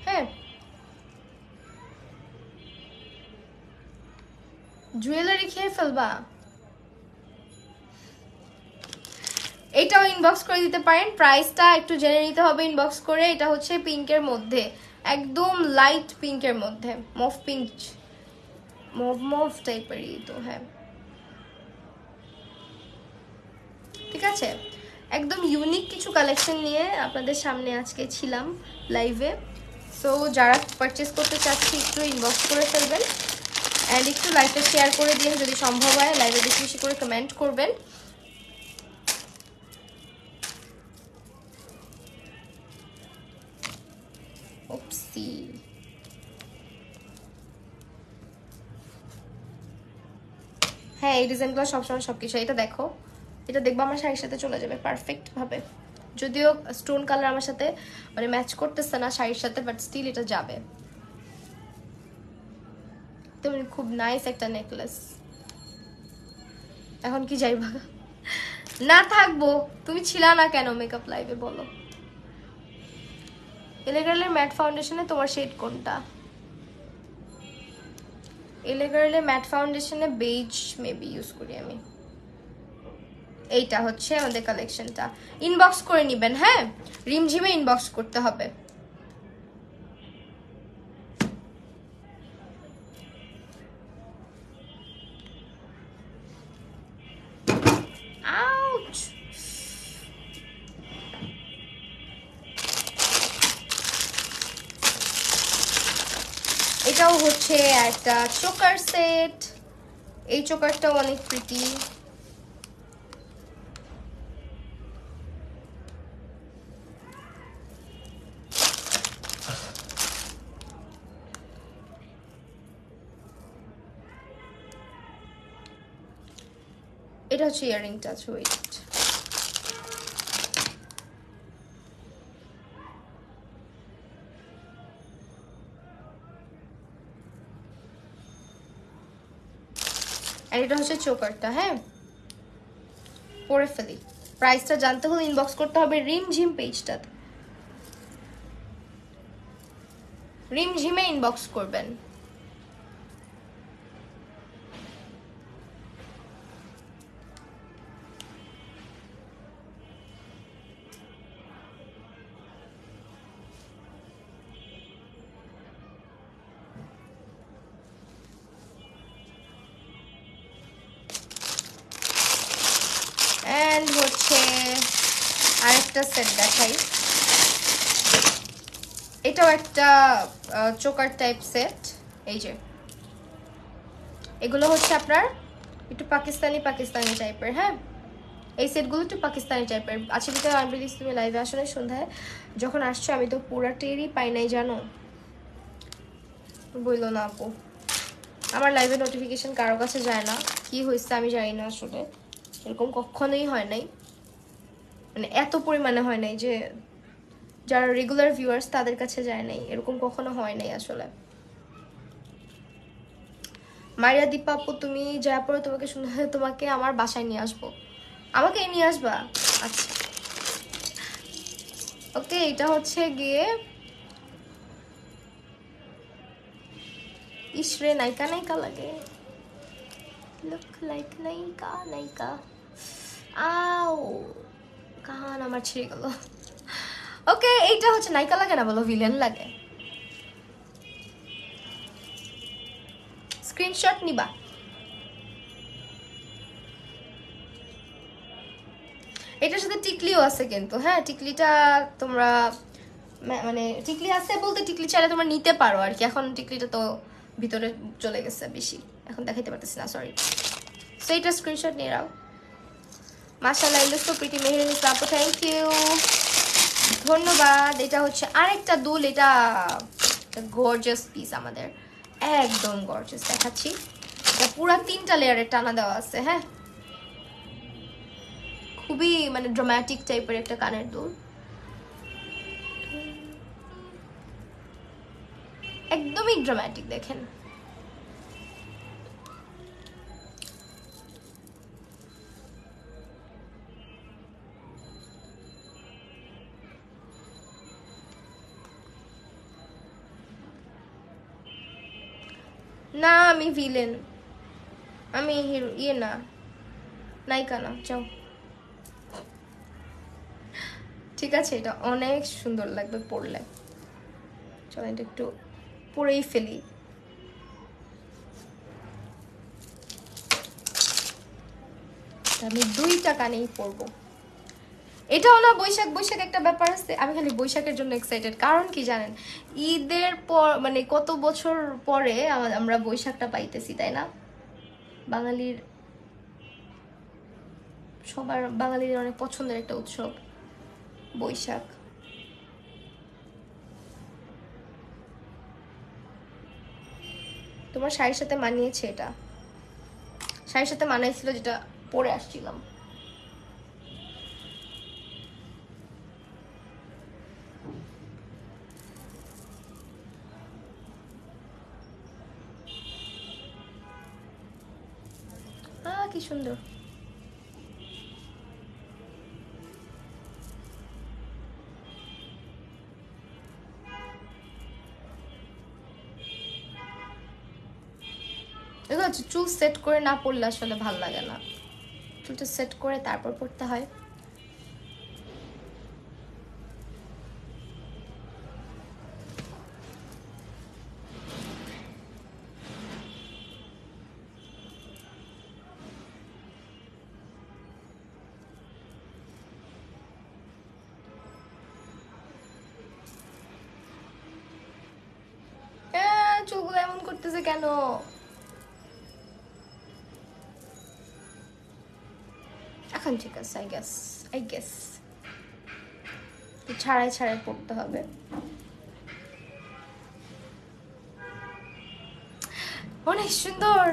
হ্যাঁ জুয়েলারি খেয়ে ফেলবা? এটাও ইনবক্স করে দিতে পারেন। প্রাইসটা একটু জেনে নিতে হবে ইনবক্স করে। এটা হচ্ছে পিঙ্কের মধ্যে, একদম লাইট পিঙ্কের মধ্যে, মভ পিঙ্ক, মভ মভ টাইপেরই তো। হ্যাঁ ঠিক আছে, একদম ইউনিক কিছু কালেকশন নিয়ে আপনাদের সামনে আজকে ছিলাম লাইভে। সো যারা পারচেস করতে চাচ্ছি একটু ইনবক্স করে ফেলবেন, অ্যান্ড একটু লাইভটা শেয়ার করে দিন যদি সম্ভব হয়। লাইভে বেশি বেশি করে কমেন্ট করবেন। ওপসি, হ্যাঁ এই ডিজাইনগুলো সবসময় সবকিছু। এটা দেখো, এটা দেখবো আমার শাড়ির সাথে চলে যাবে পারফেক্ট ভাবে। যদিও স্টোন কালার আমার সাথে মানে ম্যাচ করতেছে না শাড়ির সাথে, বাট স্টিল এটা যাবে। তুমি খুব নাইস একটা নেকলেস। এখন কি যাইবা? না থাকবো, তুমি ছিলা না কেন মেকআপ লাইভে বলো? এলেগার্লের ম্যাট ফাউন্ডেশনে তোমার শেড কোনটা? এলেগার্লের ম্যাট ফাউন্ডেশনে বেজ মেবি ইউজ করি আমি। এইটা হচ্ছে আমাদের কালেকশনটা। ইনবক্স করে নেবেন, হ্যাঁ রিমঝিমে ইনবক্স করতে হবে। আউচ, এটাও হচ্ছে একটা চোকার সেট। এই চোকারটাও অনেক প্রিটি। এটা হচ্ছে ইয়ারিংটা, ওয়েট আর এটা হচ্ছে চোকারটা। হ্যাঁ পরে ফেলি। প্রাইসটা জানতে হলে ইনবক্স করতে হবে রিমঝিম পেজটাতে, রিমঝিমে ইনবক্স করবেন। এন্ড হচ্ছে আরেকটা সেট দেখাই। এটাও একটা চোকার টাইপ সেট। এই যে এগুলো হচ্ছে আপনার একটু পাকিস্তানি পাকিস্তানি টাইপের। হ্যাঁ এই সেটগুলো একটু পাকিস্তানি টাইপের। আজকে বিকেলে আমি প্লিজ তুমি লাইভে আসলে সন্ধ্যায় যখন আসছো আমি তো পুরা টেরই পাই নাই জানো, বইলো না আপু। আমার লাইভে নোটিফিকেশন কারো কাছে যায় না, কি হয়েছে আমি জানি না আসলে। এরকম কখনোই হয় নাই, মানে এত পরিমাণে হয় নাই যে যারা রেগুলার ভিউয়ার্স তাদের কাছে যায় নাই, এরকম কখনো হয় নাই আসলে। মারিয়া দীপা আপু তুমি যা পরে তোমাকে শুনে তোমাকে আমার বাসায় নিয়ে আসবো। আমাকে নিয়ে আসবা? আচ্ছা ওকে। এটা হচ্ছে গিয়ে ইসরে নায়িকা নায়িকা লাগে, লুক লাইক নায়িকা নায়িকা। আও কান আমার ছিঁড়ে গেল। ওকে এইটা হচ্ছে নায়িকা লাগে না, বলো ভিলেন লাগে। স্ক্রিনশট নিবা। এটার সাথে টিকলিও আছে কিন্তু, হ্যাঁ টিকলিটা তোমরা মানে টিকলি আছে বলতে টিকলি চাইলে তোমরা নিতে পারো আর কি। এখন টিকলিটা তো ভিতরে চলে গেছে বেশি, এখন দেখাইতে পারতেছি না, সরি। সো এটা স্ক্রিনশট নিয়ে নাও। মাশাআল্লাহ you look so pretty Meherin Islam আপু, থ্যাংক ইউ, ধন্যবাদ। এটা হচ্ছে আরেকটা দুল, এটা গর্জিয়াস পিস আমাদের, একদম গর্জিয়াস দেখাচ্ছি। এটা পুরা 3টা লেয়ারের টানা দেওয়া আছে। হ্যাঁ খুবই মানে ড্রামাটিক টাইপের একটা কানের দুল, একদমই ড্রামাটিক দেখেন। না আমি ভিলেন, আমি হিরো ইয়ে না, নায়িকা না। যাও ঠিক আছে, এটা অনেক সুন্দর লাগবে পরলে। চলো এটা একটু পরেই ফেলি। আমি 2টা কানেই পরবো। এটাও না বৈশাখ বৈশাখ একটা ব্যাপার আছে, আমি খালি বৈশাখের জন্য এক্সাইটেড। কারণ কি জানেন, ঈদের পর মানে কত বছর পরে আমরা বৈশাখটা পাইতেছি, তাই না? বাঙালির সবার বাঙালির অনেক পছন্দের একটা উৎসব বৈশাখ। তোমার শাড়ির সাথে মানিয়েছে, এটা শাড়ির সাথে মানিয়েছিল যেটা পরে আসছিলাম। কি সুন্দর। দেখো চুল সেট করে না পড়লে আসলে ভাল লাগে না, চুলটা সেট করে তারপর পড়তে হয়। চুলগুলো এমন করতেছে কেন? এখন ঠিক আছে, আই গেস ছাড়াই ছাড়াই পড়তে হবে। অনেক সুন্দর।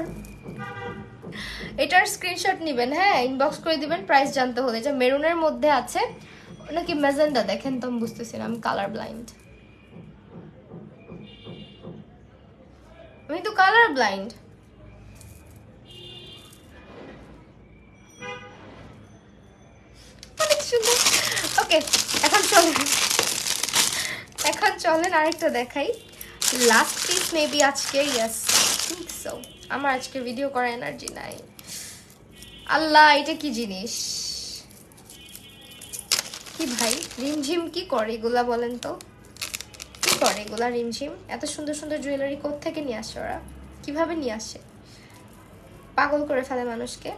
এটার স্ক্রিনশট নেবেন, হ্যাঁ, ইনবক্স করে দিবেন প্রাইস জানতে হলে। যে মেরুনের মধ্যে আছে নাকি ম্যাজেন্ডা, দেখেন তো আমি বুঝতেছি না, আমি কালার ব্লাইন্ড। আমি তো কালার ব্লাইন্ড। অনেক সুন্দর। ওকে, এখন চলেন আরেকটা দেখাই। লাস্ট পিস মেবি আজকে। Yes, think so. আমার আজকে ভিডিও করার এনার্জি নাই। আল্লাহ, এটা কি জিনিস? কি ভাই, রিমঝিম কি করে এগুলা বলেন তো? কি করে এগুলা রিমঝিম? এত সুন্দর সুন্দর জুয়েলারি কোত্থেকে নিয়ে আসে ওরা? কিভাবে নিয়ে আসে? পাগল করে ফেলে মানুষকে।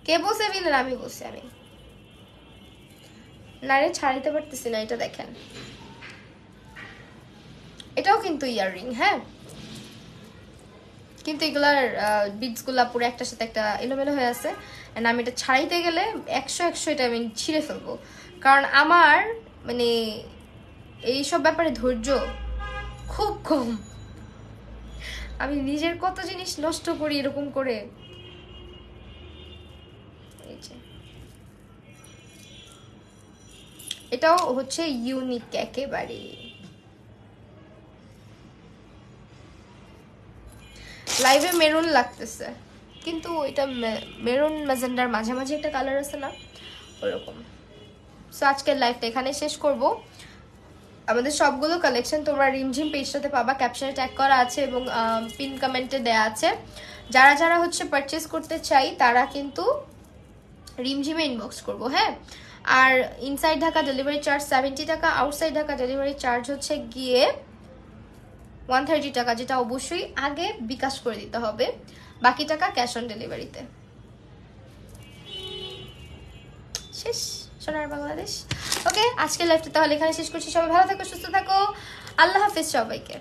কে বসে বিলেন? আমি বসে। আমি নারে ছাড়িতে পারতেছি না। এটা দেখেন, এটাও কিন্তু ইয়াররিং, হ্যাঁ, কিন্তু এগুলার বিটস গুলা পুরো একটার সাথে একটা এলোমেলো হয়ে আছে। এন্ড আমি এটা ছাড়াইতে গেলে 100 এটা আমি ছিঁড়ে ফেলবো। কারণ আমার মানে এইসব ব্যাপারে ধৈর্য খুব কম। আমি নিজের কত জিনিস নষ্ট করি এরকম করে। এটাও হচ্ছে ইউনিক একেবারে। লাইভে মেরুন লাগতেছে, কিন্তু এটা মেরুন ম্যাজেন্ডার মাঝামাঝি একটা কালার আছে না, ওরকম। সো আজকের লাইভটা এখানে শেষ করব। আমাদের সবগুলো কালেকশন তোমরা রিমঝিম পেজটাতে পাবা, ক্যাপশনে ট্যাগ করা আছে এবং পিন কমেন্টে দেয়া আছে। যারা যারা হচ্ছে পারচেস করতে চাই তারা কিন্তু রিমঝিমে ইনবক্স করবো, হ্যাঁ। আর ইনসাইড ঢাকা ডেলিভারি চার্জ 70 টাকা, আউটসাইড ঢাকা ডেলিভারি চার্জ হচ্ছে গিয়ে 130 টাকা, যেটা অবশ্যই আগে বিকাশ করে দিতে হবে, বাকি টাকা ক্যাশ অন ডেলিভারিতে। শেষ সোনার বাংলাদেশ। ওকে, আজকের লাইভটা তাহলে এখানে শেষ করছি। সবাই ভালো থাকো, সুস্থ থাকো, আল্লাহ হাফেজ সবাইকে।